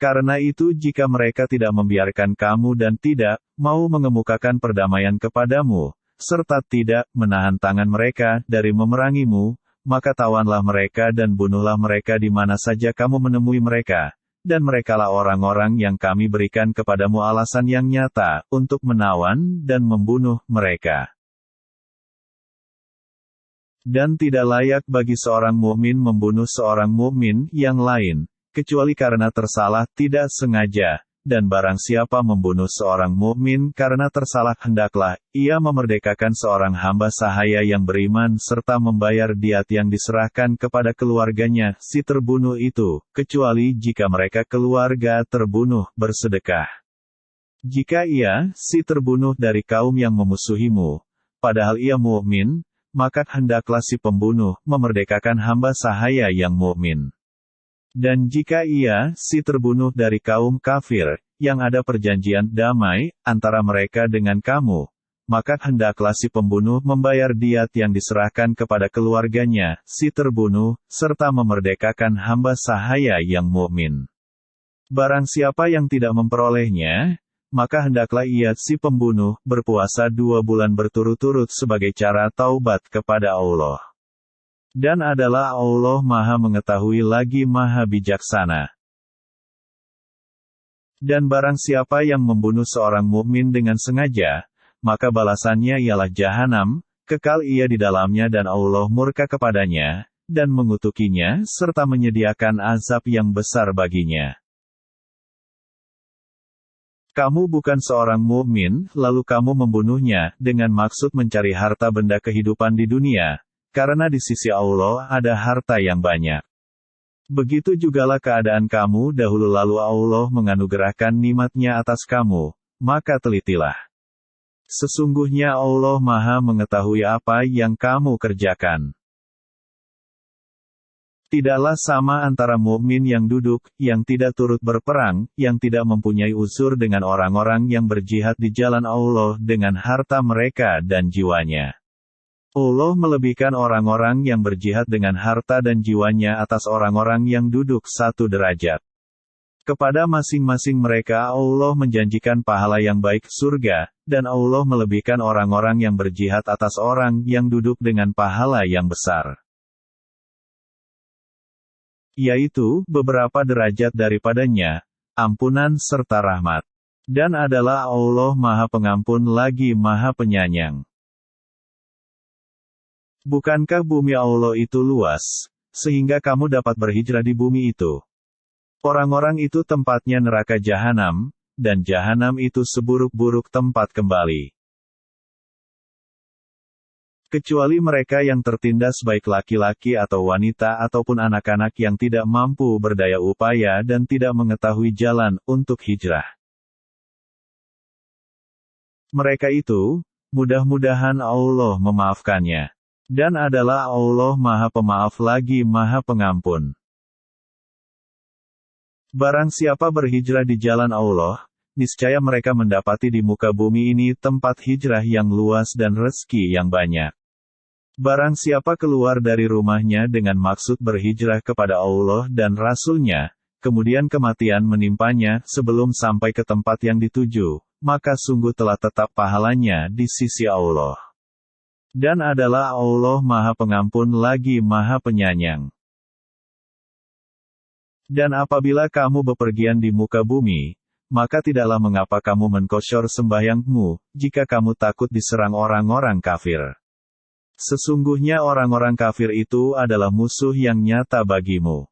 Karena itu jika mereka tidak membiarkan kamu dan tidak mau mengemukakan perdamaian kepadamu, serta tidak menahan tangan mereka dari memerangimu, maka tawanlah mereka dan bunuhlah mereka di mana saja kamu menemui mereka, dan merekalah orang-orang yang kami berikan kepadamu alasan yang nyata untuk menawan dan membunuh mereka. Dan tidak layak bagi seorang mukmin membunuh seorang mukmin yang lain, kecuali karena tersalah tidak sengaja, dan barang siapa membunuh seorang mukmin karena tersalah hendaklah ia memerdekakan seorang hamba sahaya yang beriman serta membayar diat yang diserahkan kepada keluarganya si terbunuh itu, kecuali jika mereka keluarga terbunuh bersedekah. Jika ia si terbunuh dari kaum yang memusuhimu, padahal ia mukmin, maka hendaklah si pembunuh memerdekakan hamba sahaya yang mukmin. Dan jika ia, si terbunuh dari kaum kafir, yang ada perjanjian damai, antara mereka dengan kamu, maka hendaklah si pembunuh membayar diat yang diserahkan kepada keluarganya, si terbunuh, serta memerdekakan hamba sahaya yang mukmin. Barang siapa yang tidak memperolehnya, maka hendaklah ia, si pembunuh, berpuasa 2 bulan berturut-turut sebagai cara taubat kepada Allah. Dan adalah Allah Maha Mengetahui lagi Maha Bijaksana. Dan barang siapa yang membunuh seorang mukmin dengan sengaja, maka balasannya ialah jahanam, kekal ia di dalamnya dan Allah murka kepadanya, dan mengutukinya, serta menyediakan azab yang besar baginya. Kamu bukan seorang mukmin, lalu kamu membunuhnya, dengan maksud mencari harta benda kehidupan di dunia, karena di sisi Allah ada harta yang banyak. Begitu jugalah keadaan kamu dahulu lalu Allah menganugerahkan nikmat-Nya atas kamu, maka telitilah. Sesungguhnya Allah Maha mengetahui apa yang kamu kerjakan. Tidaklah sama antara mukmin yang duduk, yang tidak turut berperang, yang tidak mempunyai uzur dengan orang-orang yang berjihad di jalan Allah dengan harta mereka dan jiwanya. Allah melebihkan orang-orang yang berjihad dengan harta dan jiwanya atas orang-orang yang duduk satu derajat. Kepada masing-masing mereka Allah menjanjikan pahala yang baik surga, dan Allah melebihkan orang-orang yang berjihad atas orang yang duduk dengan pahala yang besar. Yaitu, beberapa derajat daripadanya, ampunan serta rahmat. Dan adalah Allah Maha Pengampun lagi Maha Penyayang. Bukankah bumi Allah itu luas, sehingga kamu dapat berhijrah di bumi itu? Orang-orang itu tempatnya neraka jahanam, dan jahanam itu seburuk-buruk tempat kembali. Kecuali mereka yang tertindas baik laki-laki atau wanita ataupun anak-anak yang tidak mampu berdaya upaya dan tidak mengetahui jalan untuk hijrah. Mereka itu, mudah-mudahan Allah memaafkannya. Dan adalah Allah Maha Pemaaf lagi Maha Pengampun. Barang siapa berhijrah di jalan Allah, niscaya mereka mendapati di muka bumi ini tempat hijrah yang luas dan rezeki yang banyak. Barang siapa keluar dari rumahnya dengan maksud berhijrah kepada Allah dan Rasul-Nya, kemudian kematian menimpanya sebelum sampai ke tempat yang dituju, maka sungguh telah tetap pahalanya di sisi Allah. Dan adalah Allah Maha Pengampun lagi Maha Penyayang. Dan apabila kamu bepergian di muka bumi, maka tidaklah mengapa kamu mengkosyur sembahyangmu, jika kamu takut diserang orang-orang kafir. Sesungguhnya orang-orang kafir itu adalah musuh yang nyata bagimu.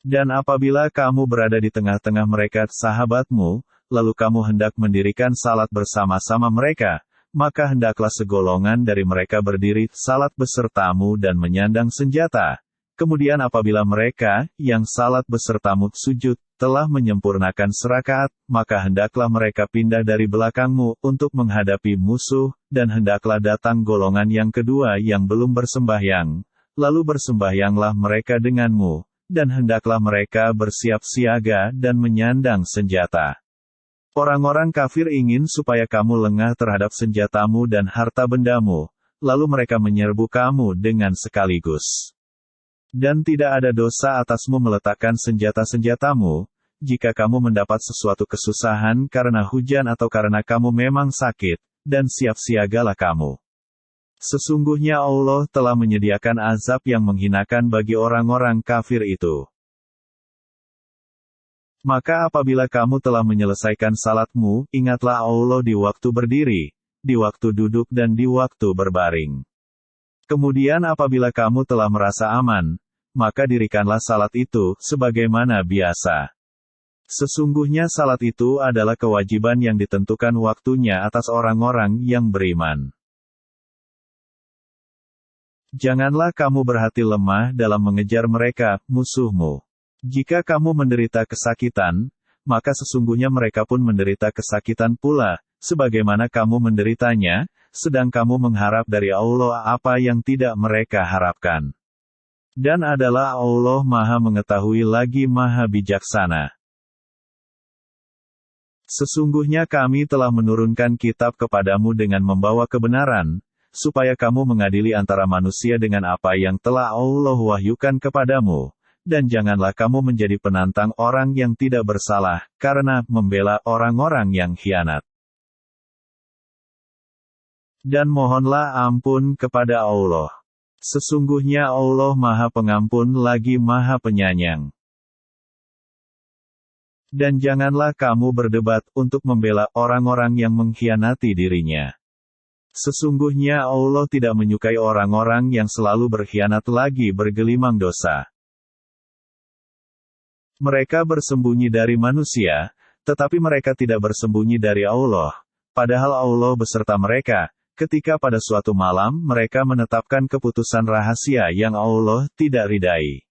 Dan apabila kamu berada di tengah-tengah mereka sahabatmu, lalu kamu hendak mendirikan salat bersama-sama mereka, maka hendaklah segolongan dari mereka berdiri salat besertamu dan menyandang senjata. Kemudian apabila mereka, yang salat besertamu sujud, telah menyempurnakan serakaat, maka hendaklah mereka pindah dari belakangmu untuk menghadapi musuh, dan hendaklah datang golongan yang kedua yang belum bersembahyang, lalu bersembahyanglah mereka denganmu, dan hendaklah mereka bersiap siaga dan menyandang senjata. Orang-orang kafir ingin supaya kamu lengah terhadap senjatamu dan harta bendamu, lalu mereka menyerbu kamu dengan sekaligus. Dan tidak ada dosa atasmu meletakkan senjata-senjatamu, jika kamu mendapat sesuatu kesusahan karena hujan atau karena kamu memang sakit, dan siap siagalah kamu. Sesungguhnya Allah telah menyediakan azab yang menghinakan bagi orang-orang kafir itu. Maka apabila kamu telah menyelesaikan salatmu, ingatlah Allah di waktu berdiri, di waktu duduk dan di waktu berbaring. Kemudian apabila kamu telah merasa aman, maka dirikanlah salat itu, sebagaimana biasa. Sesungguhnya salat itu adalah kewajiban yang ditentukan waktunya atas orang-orang yang beriman. Janganlah kamu berhati lemah dalam mengejar mereka, musuhmu. Jika kamu menderita kesakitan, maka sesungguhnya mereka pun menderita kesakitan pula, sebagaimana kamu menderitanya, sedang kamu mengharap dari Allah apa yang tidak mereka harapkan. Dan adalah Allah Maha Mengetahui lagi Maha Bijaksana. Sesungguhnya kami telah menurunkan kitab kepadamu dengan membawa kebenaran, supaya kamu mengadili antara manusia dengan apa yang telah Allah wahyukan kepadamu. Dan janganlah kamu menjadi penantang orang yang tidak bersalah, karena membela orang-orang yang khianat. Dan mohonlah ampun kepada Allah. Sesungguhnya Allah Maha Pengampun lagi Maha Penyayang. Dan janganlah kamu berdebat untuk membela orang-orang yang mengkhianati dirinya. Sesungguhnya Allah tidak menyukai orang-orang yang selalu berkhianat lagi bergelimang dosa. Mereka bersembunyi dari manusia, tetapi mereka tidak bersembunyi dari Allah. Padahal Allah beserta mereka, ketika pada suatu malam mereka menetapkan keputusan rahasia yang Allah tidak ridai.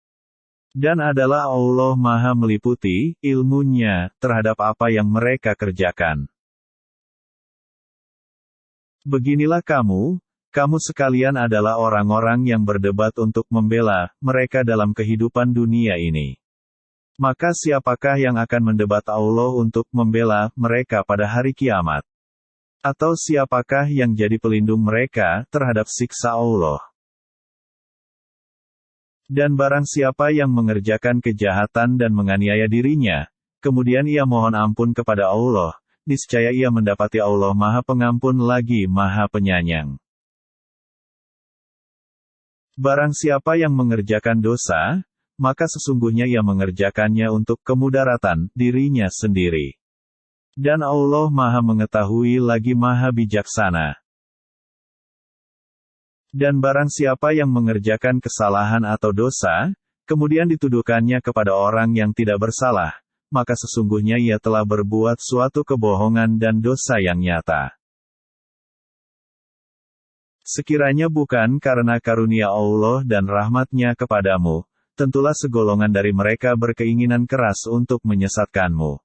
Dan adalah Allah Maha meliputi ilmunya terhadap apa yang mereka kerjakan. Beginilah kamu sekalian adalah orang-orang yang berdebat untuk membela mereka dalam kehidupan dunia ini. Maka siapakah yang akan mendebat Allah untuk membela mereka pada hari kiamat? Atau siapakah yang jadi pelindung mereka terhadap siksa Allah? Dan barang siapa yang mengerjakan kejahatan dan menganiaya dirinya, kemudian ia mohon ampun kepada Allah, niscaya ia mendapati Allah Maha Pengampun lagi Maha Penyayang. Barang siapa yang mengerjakan dosa, maka sesungguhnya ia mengerjakannya untuk kemudaratan dirinya sendiri. Dan Allah Maha Mengetahui lagi Maha Bijaksana. Dan barang siapa yang mengerjakan kesalahan atau dosa, kemudian dituduhkannya kepada orang yang tidak bersalah, maka sesungguhnya ia telah berbuat suatu kebohongan dan dosa yang nyata. Sekiranya bukan karena karunia Allah dan rahmat-Nya kepadamu, tentulah segolongan dari mereka berkeinginan keras untuk menyesatkanmu.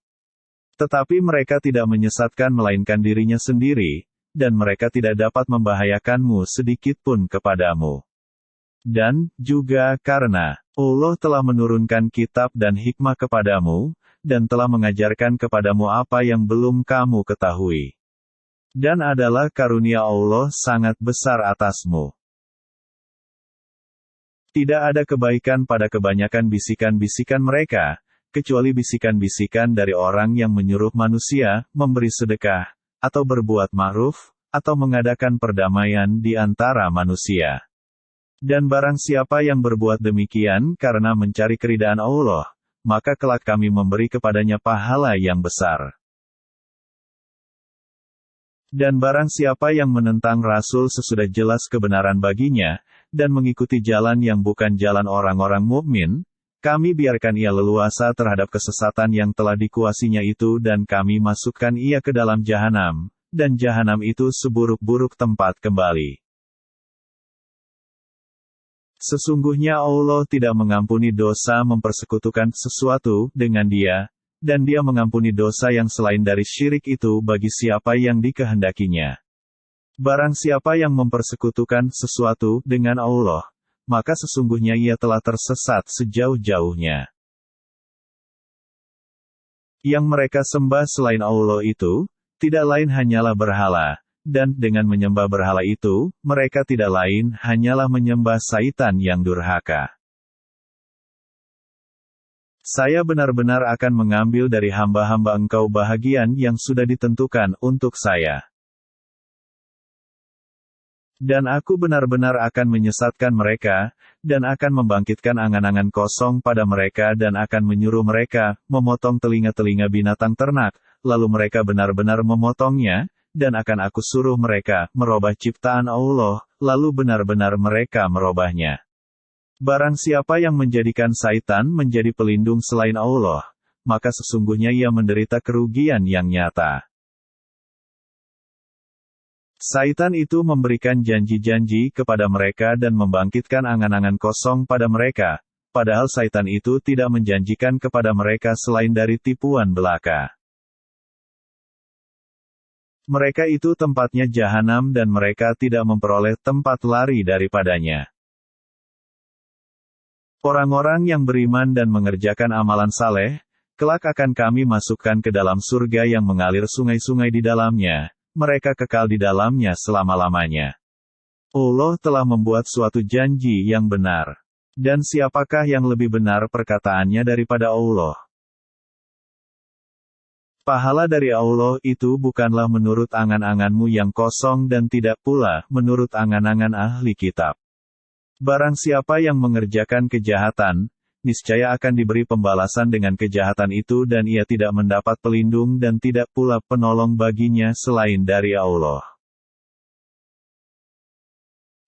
Tetapi mereka tidak menyesatkan melainkan dirinya sendiri, dan mereka tidak dapat membahayakanmu sedikit pun kepadamu. Dan, juga karena Allah telah menurunkan kitab dan hikmah kepadamu, dan telah mengajarkan kepadamu apa yang belum kamu ketahui. Dan adalah karunia Allah sangat besar atasmu. Tidak ada kebaikan pada kebanyakan bisikan-bisikan mereka, kecuali bisikan-bisikan dari orang yang menyuruh manusia memberi sedekah, atau berbuat ma'ruf, atau mengadakan perdamaian di antara manusia. Dan barang siapa yang berbuat demikian karena mencari keridaan Allah, maka kelak kami memberi kepadanya pahala yang besar. Dan barang siapa yang menentang Rasul sesudah jelas kebenaran baginya, dan mengikuti jalan yang bukan jalan orang-orang mukmin, kami biarkan ia leluasa terhadap kesesatan yang telah dikuasinya itu dan kami masukkan ia ke dalam jahanam, dan jahanam itu seburuk-buruk tempat kembali. Sesungguhnya Allah tidak mengampuni dosa mempersekutukan sesuatu dengan Dia, dan Dia mengampuni dosa yang selain dari syirik itu bagi siapa yang dikehendakinya. Barang siapa yang mempersekutukan sesuatu dengan Allah, maka sesungguhnya ia telah tersesat sejauh-jauhnya. Yang mereka sembah selain Allah itu, tidak lain hanyalah berhala, dan dengan menyembah berhala itu, mereka tidak lain hanyalah menyembah syaitan yang durhaka. Saya benar-benar akan mengambil dari hamba-hamba engkau bahagian yang sudah ditentukan untuk saya. Dan aku benar-benar akan menyesatkan mereka, dan akan membangkitkan angan-angan kosong pada mereka dan akan menyuruh mereka memotong telinga-telinga binatang ternak, lalu mereka benar-benar memotongnya, dan akan aku suruh mereka merubah ciptaan Allah, lalu benar-benar mereka merubahnya. Barang siapa yang menjadikan syaitan menjadi pelindung selain Allah, maka sesungguhnya ia menderita kerugian yang nyata. Syaitan itu memberikan janji-janji kepada mereka dan membangkitkan angan-angan kosong pada mereka, padahal syaitan itu tidak menjanjikan kepada mereka selain dari tipuan belaka. Mereka itu tempatnya jahanam dan mereka tidak memperoleh tempat lari daripadanya. Orang-orang yang beriman dan mengerjakan amalan saleh, kelak akan kami masukkan ke dalam surga yang mengalir sungai-sungai di dalamnya. Mereka kekal di dalamnya selama-lamanya. Allah telah membuat suatu janji yang benar. Dan siapakah yang lebih benar perkataannya daripada Allah? Pahala dari Allah itu bukanlah menurut angan-anganmu yang kosong dan tidak pula menurut angan-angan ahli kitab. Barang siapa yang mengerjakan kejahatan, niscaya akan diberi pembalasan dengan kejahatan itu dan ia tidak mendapat pelindung dan tidak pula penolong baginya selain dari Allah.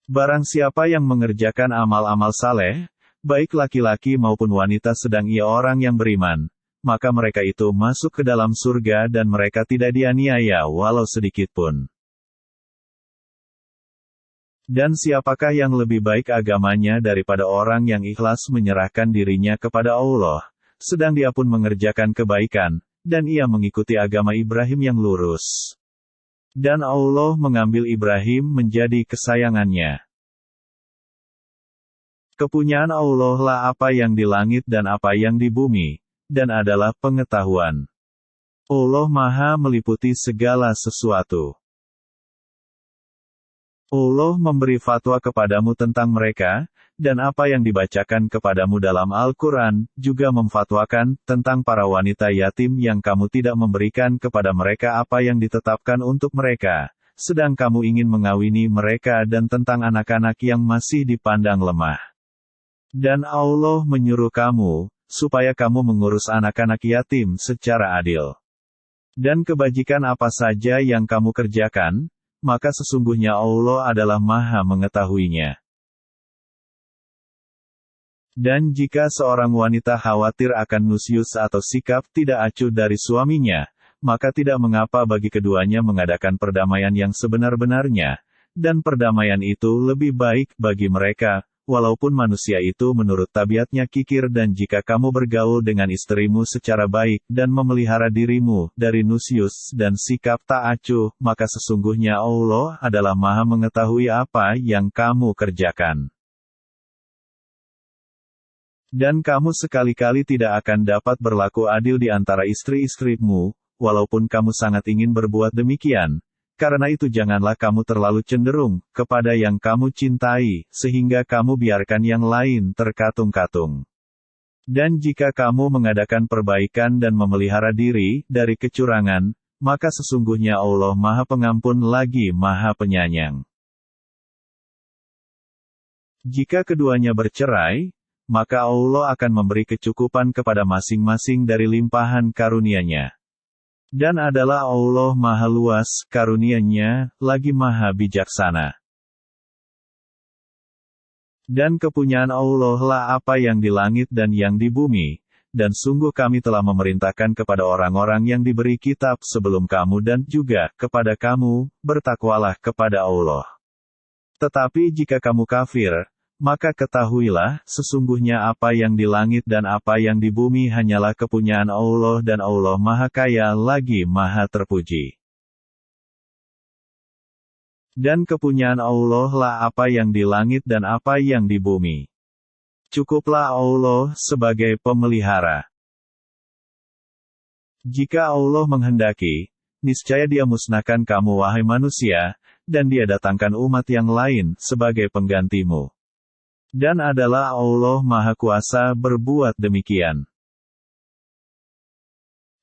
Barang siapa yang mengerjakan amal-amal saleh, baik laki-laki maupun wanita sedang ia orang yang beriman, maka mereka itu masuk ke dalam surga dan mereka tidak dianiaya walau sedikit pun. Dan siapakah yang lebih baik agamanya daripada orang yang ikhlas menyerahkan dirinya kepada Allah, sedang dia pun mengerjakan kebaikan, dan ia mengikuti agama Ibrahim yang lurus. Dan Allah mengambil Ibrahim menjadi kesayangannya. Kepunyaan Allah lah apa yang di langit dan apa yang di bumi, dan adalah pengetahuan. Allah Maha meliputi segala sesuatu. Allah memberi fatwa kepadamu tentang mereka, dan apa yang dibacakan kepadamu dalam Al-Quran, juga memfatwakan tentang para wanita yatim yang kamu tidak memberikan kepada mereka apa yang ditetapkan untuk mereka, sedang kamu ingin mengawini mereka dan tentang anak-anak yang masih dipandang lemah. Dan Allah menyuruh kamu, supaya kamu mengurus anak-anak yatim secara adil. Dan kebajikan apa saja yang kamu kerjakan, maka sesungguhnya Allah adalah Maha mengetahuinya. Dan jika seorang wanita khawatir akan nusyus atau sikap tidak acuh dari suaminya, maka tidak mengapa bagi keduanya mengadakan perdamaian yang sebenar-benarnya, dan perdamaian itu lebih baik bagi mereka, walaupun manusia itu menurut tabiatnya kikir. Dan jika kamu bergaul dengan istrimu secara baik dan memelihara dirimu dari nusyus dan sikap tak acuh, maka sesungguhnya Allah adalah Maha mengetahui apa yang kamu kerjakan. Dan kamu sekali-kali tidak akan dapat berlaku adil di antara istri-istrimu, walaupun kamu sangat ingin berbuat demikian. Karena itu janganlah kamu terlalu cenderung kepada yang kamu cintai, sehingga kamu biarkan yang lain terkatung-katung. Dan jika kamu mengadakan perbaikan dan memelihara diri dari kecurangan, maka sesungguhnya Allah Maha Pengampun lagi Maha Penyayang. Jika keduanya bercerai, maka Allah akan memberi kecukupan kepada masing-masing dari limpahan karunia-Nya. Dan adalah Allah Maha Luas karunia-Nya, lagi Maha Bijaksana. Dan kepunyaan Allah lah apa yang di langit dan yang di bumi, dan sungguh kami telah memerintahkan kepada orang-orang yang diberi kitab sebelum kamu dan juga kepada kamu, bertakwalah kepada Allah. Tetapi jika kamu kafir, maka ketahuilah, sesungguhnya apa yang di langit dan apa yang di bumi hanyalah kepunyaan Allah dan Allah Maha Kaya lagi Maha Terpuji. Dan kepunyaan Allah lah apa yang di langit dan apa yang di bumi. Cukuplah Allah sebagai pemelihara. Jika Allah menghendaki, niscaya Dia musnahkan kamu wahai manusia, dan Dia datangkan umat yang lain sebagai penggantimu. Dan adalah Allah Maha Kuasa berbuat demikian.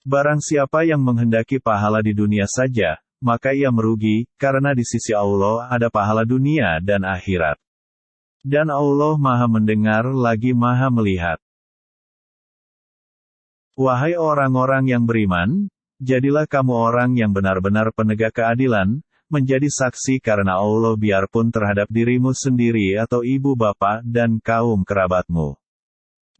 Barang siapa yang menghendaki pahala di dunia saja, maka ia merugi, karena di sisi Allah ada pahala dunia dan akhirat. Dan Allah Maha Mendengar lagi Maha Melihat. Wahai orang-orang yang beriman, jadilah kamu orang yang benar-benar penegak keadilan, menjadi saksi karena Allah biarpun terhadap dirimu sendiri atau ibu bapa dan kaum kerabatmu.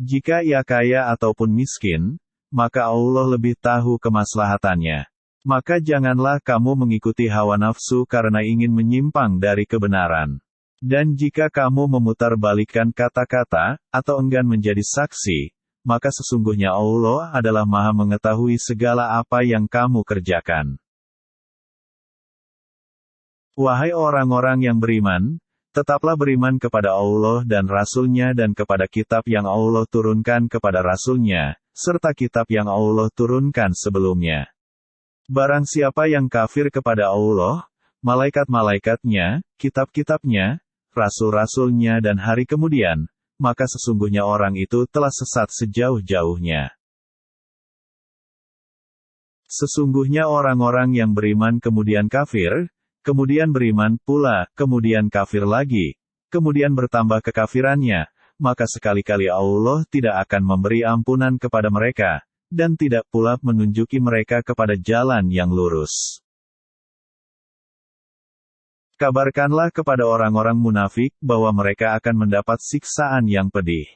Jika ia kaya ataupun miskin, maka Allah lebih tahu kemaslahatannya. Maka janganlah kamu mengikuti hawa nafsu karena ingin menyimpang dari kebenaran. Dan jika kamu memutarbalikkan kata-kata, atau enggan menjadi saksi, maka sesungguhnya Allah adalah Maha mengetahui segala apa yang kamu kerjakan. Wahai orang-orang yang beriman, tetaplah beriman kepada Allah dan Rasul-Nya dan kepada kitab yang Allah turunkan kepada Rasul-Nya, serta kitab yang Allah turunkan sebelumnya. Barang siapa yang kafir kepada Allah, malaikat-malaikatnya, kitab-kitabnya, rasul-rasulnya dan hari kemudian, maka sesungguhnya orang itu telah sesat sejauh-jauhnya. Sesungguhnya orang-orang yang beriman kemudian kafir, kemudian beriman pula, kemudian kafir lagi, kemudian bertambah kekafirannya, maka sekali-kali Allah tidak akan memberi ampunan kepada mereka, dan tidak pula menunjuki mereka kepada jalan yang lurus. Kabarkanlah kepada orang-orang munafik bahwa mereka akan mendapat siksaan yang pedih.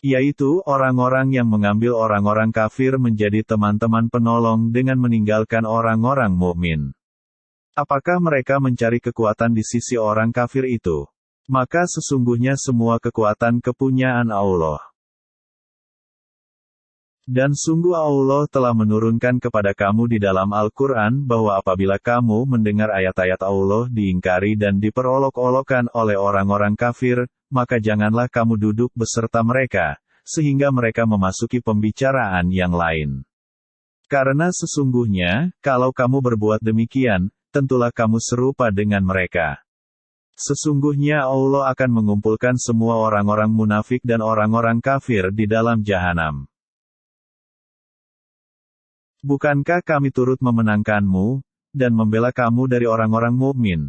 Yaitu orang-orang yang mengambil orang-orang kafir menjadi teman-teman penolong dengan meninggalkan orang-orang mukmin. Apakah mereka mencari kekuatan di sisi orang kafir itu? Maka sesungguhnya semua kekuatan kepunyaan Allah. Dan sungguh Allah telah menurunkan kepada kamu di dalam Al-Quran bahwa apabila kamu mendengar ayat-ayat Allah diingkari dan diperolok-olokkan oleh orang-orang kafir, maka janganlah kamu duduk beserta mereka, sehingga mereka memasuki pembicaraan yang lain. Karena sesungguhnya, kalau kamu berbuat demikian, tentulah kamu serupa dengan mereka. Sesungguhnya Allah akan mengumpulkan semua orang-orang munafik dan orang-orang kafir di dalam jahanam. Bukankah kami turut memenangkanmu, dan membela kamu dari orang-orang mukmin?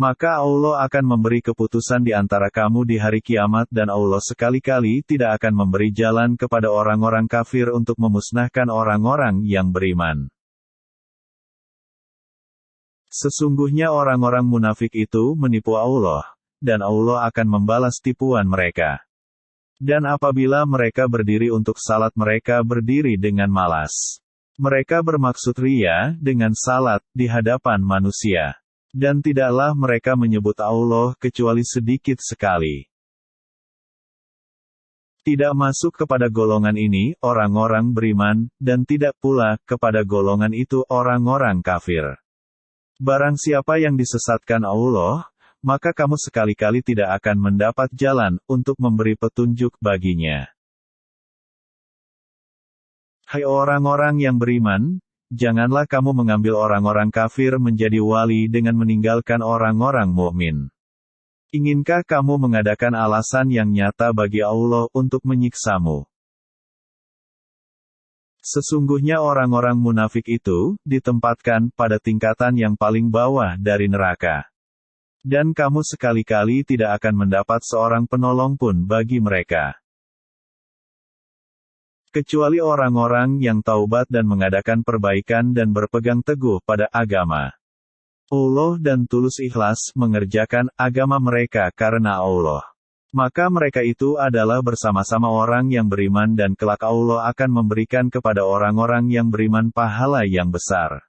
Maka Allah akan memberi keputusan di antara kamu di hari kiamat dan Allah sekali-kali tidak akan memberi jalan kepada orang-orang kafir untuk memusnahkan orang-orang yang beriman. Sesungguhnya orang-orang munafik itu menipu Allah, dan Allah akan membalas tipuan mereka. Dan apabila mereka berdiri untuk salat mereka berdiri dengan malas. Mereka bermaksud ria dengan salat di hadapan manusia. Dan tidaklah mereka menyebut Allah kecuali sedikit sekali. Tidak masuk kepada golongan ini orang-orang beriman, dan tidak pula kepada golongan itu orang-orang kafir. Barang siapa yang disesatkan Allah, maka kamu sekali-kali tidak akan mendapat jalan untuk memberi petunjuk baginya. Hai orang-orang yang beriman, janganlah kamu mengambil orang-orang kafir menjadi wali dengan meninggalkan orang-orang mukmin. Inginkah kamu mengadakan alasan yang nyata bagi Allah untuk menyiksamu? Sesungguhnya orang-orang munafik itu ditempatkan pada tingkatan yang paling bawah dari neraka. Dan kamu sekali-kali tidak akan mendapat seorang penolong pun bagi mereka. Kecuali orang-orang yang taubat dan mengadakan perbaikan dan berpegang teguh pada agama Allah dan tulus ikhlas mengerjakan agama mereka karena Allah. Maka mereka itu adalah bersama-sama orang yang beriman dan kelak Allah akan memberikan kepada orang-orang yang beriman pahala yang besar.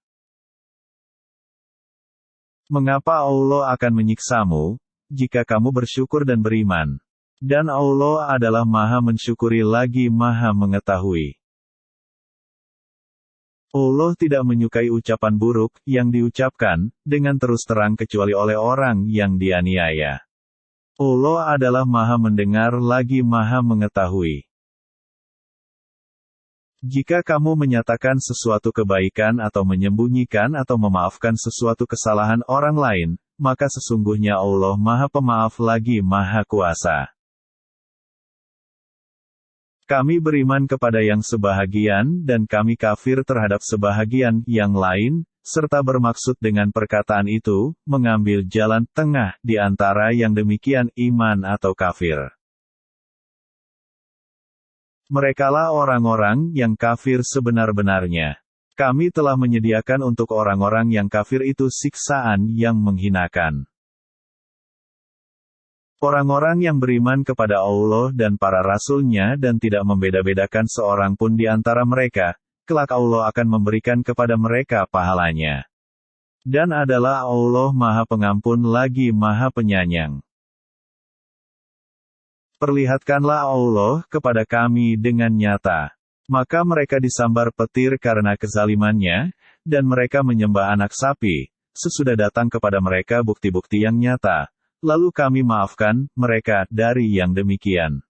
Mengapa Allah akan menyiksamu, jika kamu bersyukur dan beriman? Dan Allah adalah Maha mensyukuri lagi Maha mengetahui. Allah tidak menyukai ucapan buruk yang diucapkan dengan terus terang kecuali oleh orang yang dianiaya. Allah adalah Maha mendengar lagi Maha mengetahui. Jika kamu menyatakan sesuatu kebaikan atau menyembunyikan atau memaafkan sesuatu kesalahan orang lain, maka sesungguhnya Allah Maha Pemaaf lagi Maha Kuasa. Kami beriman kepada yang sebahagian dan kami kafir terhadap sebahagian yang lain, serta bermaksud dengan perkataan itu, mengambil jalan tengah di antara yang demikian iman atau kafir. Merekalah orang-orang yang kafir sebenar-benarnya. Kami telah menyediakan untuk orang-orang yang kafir itu siksaan yang menghinakan. Orang-orang yang beriman kepada Allah dan para Rasul-Nya dan tidak membeda-bedakan seorang pun di antara mereka, kelak Allah akan memberikan kepada mereka pahalanya. Dan adalah Allah Maha Pengampun lagi Maha Penyayang. Perlihatkanlah Allah kepada kami dengan nyata. Maka mereka disambar petir karena kezalimannya, dan mereka menyembah anak sapi, sesudah datang kepada mereka bukti-bukti yang nyata. Lalu kami maafkan mereka dari yang demikian.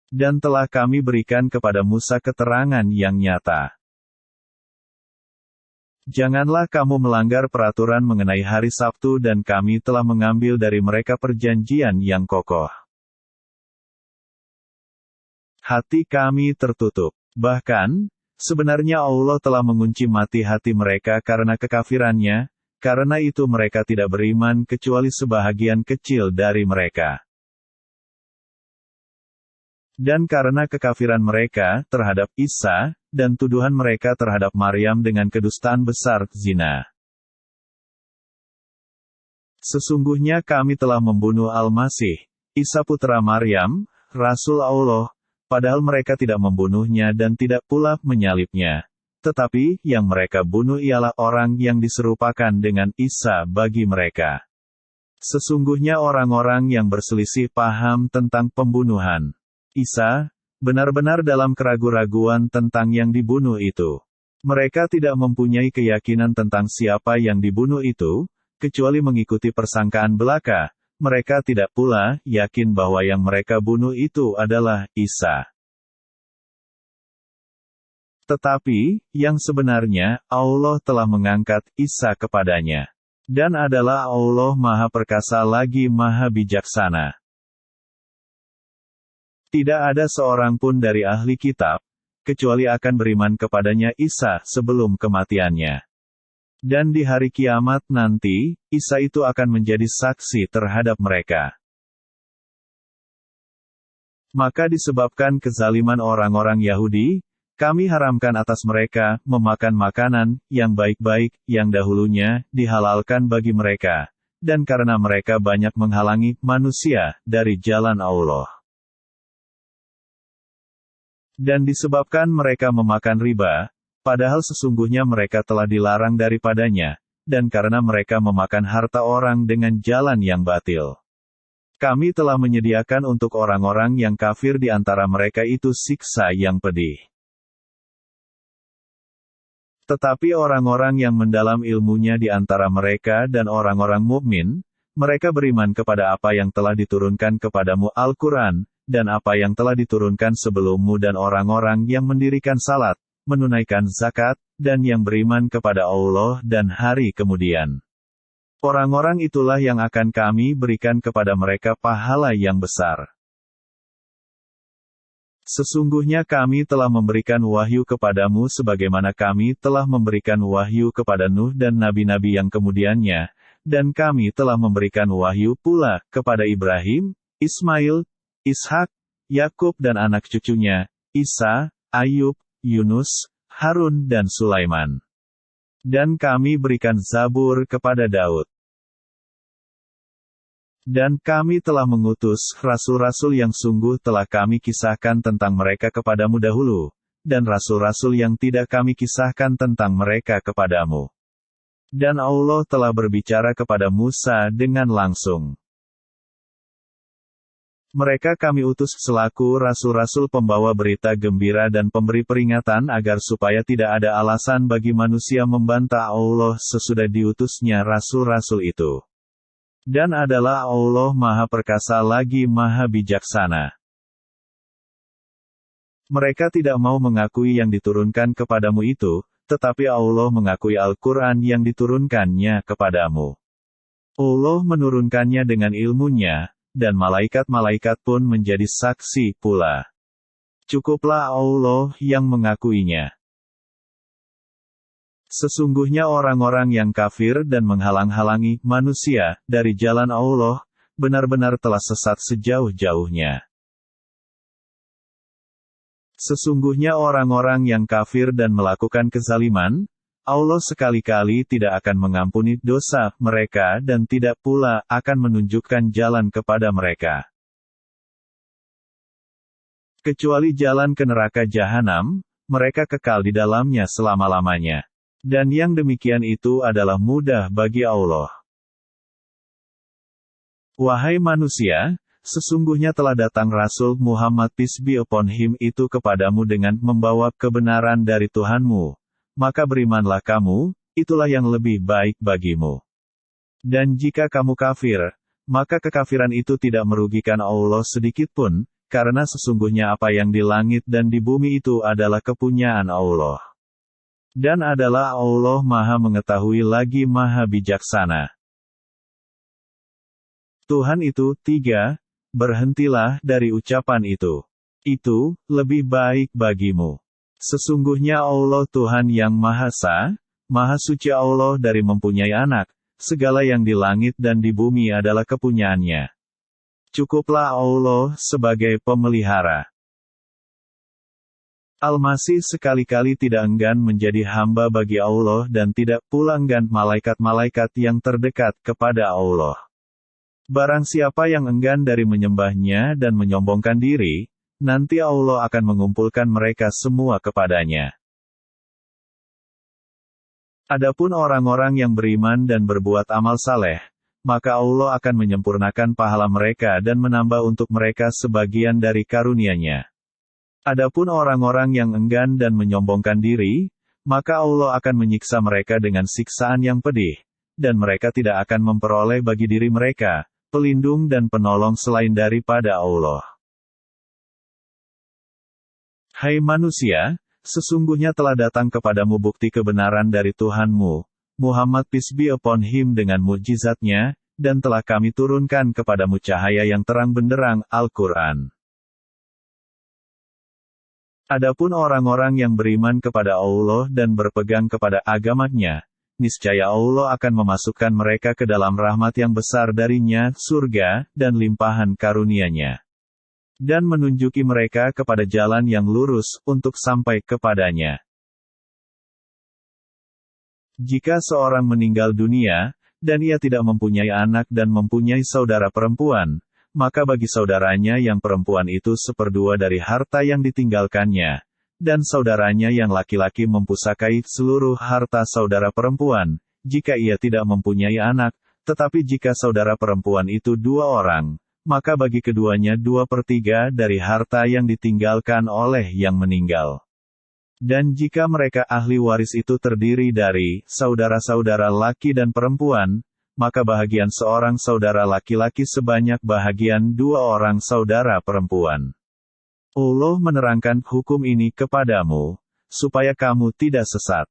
Dan telah kami berikan kepada Musa keterangan yang nyata. Janganlah kamu melanggar peraturan mengenai hari Sabtu dan kami telah mengambil dari mereka perjanjian yang kokoh. Hati kami tertutup. Bahkan, sebenarnya Allah telah mengunci mati hati mereka karena kekafirannya. Karena itu mereka tidak beriman kecuali sebahagian kecil dari mereka. Dan karena kekafiran mereka terhadap Isa, dan tuduhan mereka terhadap Maryam dengan kedustaan besar, zina. Sesungguhnya kami telah membunuh Al-Masih, Isa putra Maryam, Rasul Allah, padahal mereka tidak membunuhnya dan tidak pula menyalibnya. Tetapi, yang mereka bunuh ialah orang yang diserupakan dengan Isa bagi mereka. Sesungguhnya orang-orang yang berselisih paham tentang pembunuhan Isa, benar-benar dalam keraguan-raguan tentang yang dibunuh itu. Mereka tidak mempunyai keyakinan tentang siapa yang dibunuh itu, kecuali mengikuti persangkaan belaka. Mereka tidak pula yakin bahwa yang mereka bunuh itu adalah Isa. Tetapi, yang sebenarnya, Allah telah mengangkat Isa kepadanya. Dan adalah Allah Maha Perkasa lagi Maha Bijaksana. Tidak ada seorang pun dari ahli kitab, kecuali akan beriman kepadanya Isa sebelum kematiannya. Dan di hari kiamat nanti, Isa itu akan menjadi saksi terhadap mereka. Maka disebabkan kezaliman orang-orang Yahudi, kami haramkan atas mereka memakan makanan yang baik-baik yang dahulunya dihalalkan bagi mereka, dan karena mereka banyak menghalangi manusia dari jalan Allah. Dan disebabkan mereka memakan riba, padahal sesungguhnya mereka telah dilarang daripadanya, dan karena mereka memakan harta orang dengan jalan yang batil. Kami telah menyediakan untuk orang-orang yang kafir di antara mereka itu siksa yang pedih. Tetapi orang-orang yang mendalam ilmunya di antara mereka dan orang-orang mukmin, mereka beriman kepada apa yang telah diturunkan kepadamu Al-Quran, dan apa yang telah diturunkan sebelummu dan orang-orang yang mendirikan salat, menunaikan zakat, dan yang beriman kepada Allah dan hari kemudian. Orang-orang itulah yang akan kami berikan kepada mereka pahala yang besar. Sesungguhnya kami telah memberikan wahyu kepadamu sebagaimana kami telah memberikan wahyu kepada Nuh dan nabi-nabi yang kemudiannya, dan kami telah memberikan wahyu pula kepada Ibrahim, Ismail, Ishak, Yakub dan anak cucunya, Isa, Ayub, Yunus, Harun dan Sulaiman. Dan kami berikan Zabur kepada Daud. Dan kami telah mengutus rasul-rasul yang sungguh telah kami kisahkan tentang mereka kepadamu dahulu, dan rasul-rasul yang tidak kami kisahkan tentang mereka kepadamu. Dan Allah telah berbicara kepada Musa dengan langsung. Mereka kami utus selaku rasul-rasul pembawa berita gembira dan pemberi peringatan agar supaya tidak ada alasan bagi manusia membantah Allah sesudah diutusnya rasul-rasul itu. Dan adalah Allah Maha Perkasa lagi Maha Bijaksana. Mereka tidak mau mengakui yang diturunkan kepadamu itu, tetapi Allah mengakui Al-Quran yang diturunkannya kepadamu. Allah menurunkannya dengan ilmunya, dan malaikat-malaikat pun menjadi saksi pula. Cukuplah Allah yang mengakuinya. Sesungguhnya orang-orang yang kafir dan menghalang-halangi manusia dari jalan Allah, benar-benar telah sesat sejauh-jauhnya. Sesungguhnya orang-orang yang kafir dan melakukan kezaliman, Allah sekali-kali tidak akan mengampuni dosa mereka dan tidak pula akan menunjukkan jalan kepada mereka. Kecuali jalan ke neraka jahanam, mereka kekal di dalamnya selama-lamanya. Dan yang demikian itu adalah mudah bagi Allah. Wahai manusia, sesungguhnya telah datang Rasul Muhammad peace be upon him itu kepadamu dengan membawa kebenaran dari Tuhanmu. Maka berimanlah kamu, itulah yang lebih baik bagimu. Dan jika kamu kafir, maka kekafiran itu tidak merugikan Allah sedikitpun, karena sesungguhnya apa yang di langit dan di bumi itu adalah kepunyaan Allah. Dan adalah Allah Maha Mengetahui lagi Maha Bijaksana. Tuhan itu, 3, berhentilah dari ucapan itu. Itu, lebih baik bagimu. Sesungguhnya Allah Tuhan yang Maha Esa, Maha Suci Allah dari mempunyai anak, segala yang di langit dan di bumi adalah kepunyaannya. Cukuplah Allah sebagai pemelihara. Al-Masih sekali-kali tidak enggan menjadi hamba bagi Allah dan tidak pula enggan malaikat-malaikat yang terdekat kepada Allah. Barang siapa yang enggan dari menyembahnya dan menyombongkan diri, nanti Allah akan mengumpulkan mereka semua kepadanya. Adapun orang-orang yang beriman dan berbuat amal saleh, maka Allah akan menyempurnakan pahala mereka dan menambah untuk mereka sebagian dari karunia-Nya. Adapun orang-orang yang enggan dan menyombongkan diri, maka Allah akan menyiksa mereka dengan siksaan yang pedih, dan mereka tidak akan memperoleh bagi diri mereka pelindung dan penolong selain daripada Allah. Hai manusia, sesungguhnya telah datang kepadamu bukti kebenaran dari Tuhanmu, Muhammad peace be upon him dengan mukjizat-Nya, dan telah kami turunkan kepadamu cahaya yang terang benderang, Al-Quran. Adapun orang-orang yang beriman kepada Allah dan berpegang kepada agama-Nya, niscaya Allah akan memasukkan mereka ke dalam rahmat yang besar darinya, surga, dan limpahan karunia-Nya. Dan menunjuki mereka kepada jalan yang lurus, untuk sampai kepadanya. Jika seorang meninggal dunia, dan ia tidak mempunyai anak dan mempunyai saudara perempuan, maka bagi saudaranya yang perempuan itu 1/2 dari harta yang ditinggalkannya, dan saudaranya yang laki-laki mempusakai seluruh harta saudara perempuan, jika ia tidak mempunyai anak, tetapi jika saudara perempuan itu 2 orang, maka bagi keduanya 2/3 dari harta yang ditinggalkan oleh yang meninggal. Dan jika mereka ahli waris itu terdiri dari saudara-saudara laki dan perempuan, maka bahagian seorang saudara laki-laki sebanyak bahagian 2 orang saudara perempuan. Allah menerangkan hukum ini kepadamu, supaya kamu tidak sesat.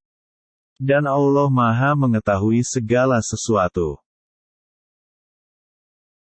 Dan Allah Maha mengetahui segala sesuatu.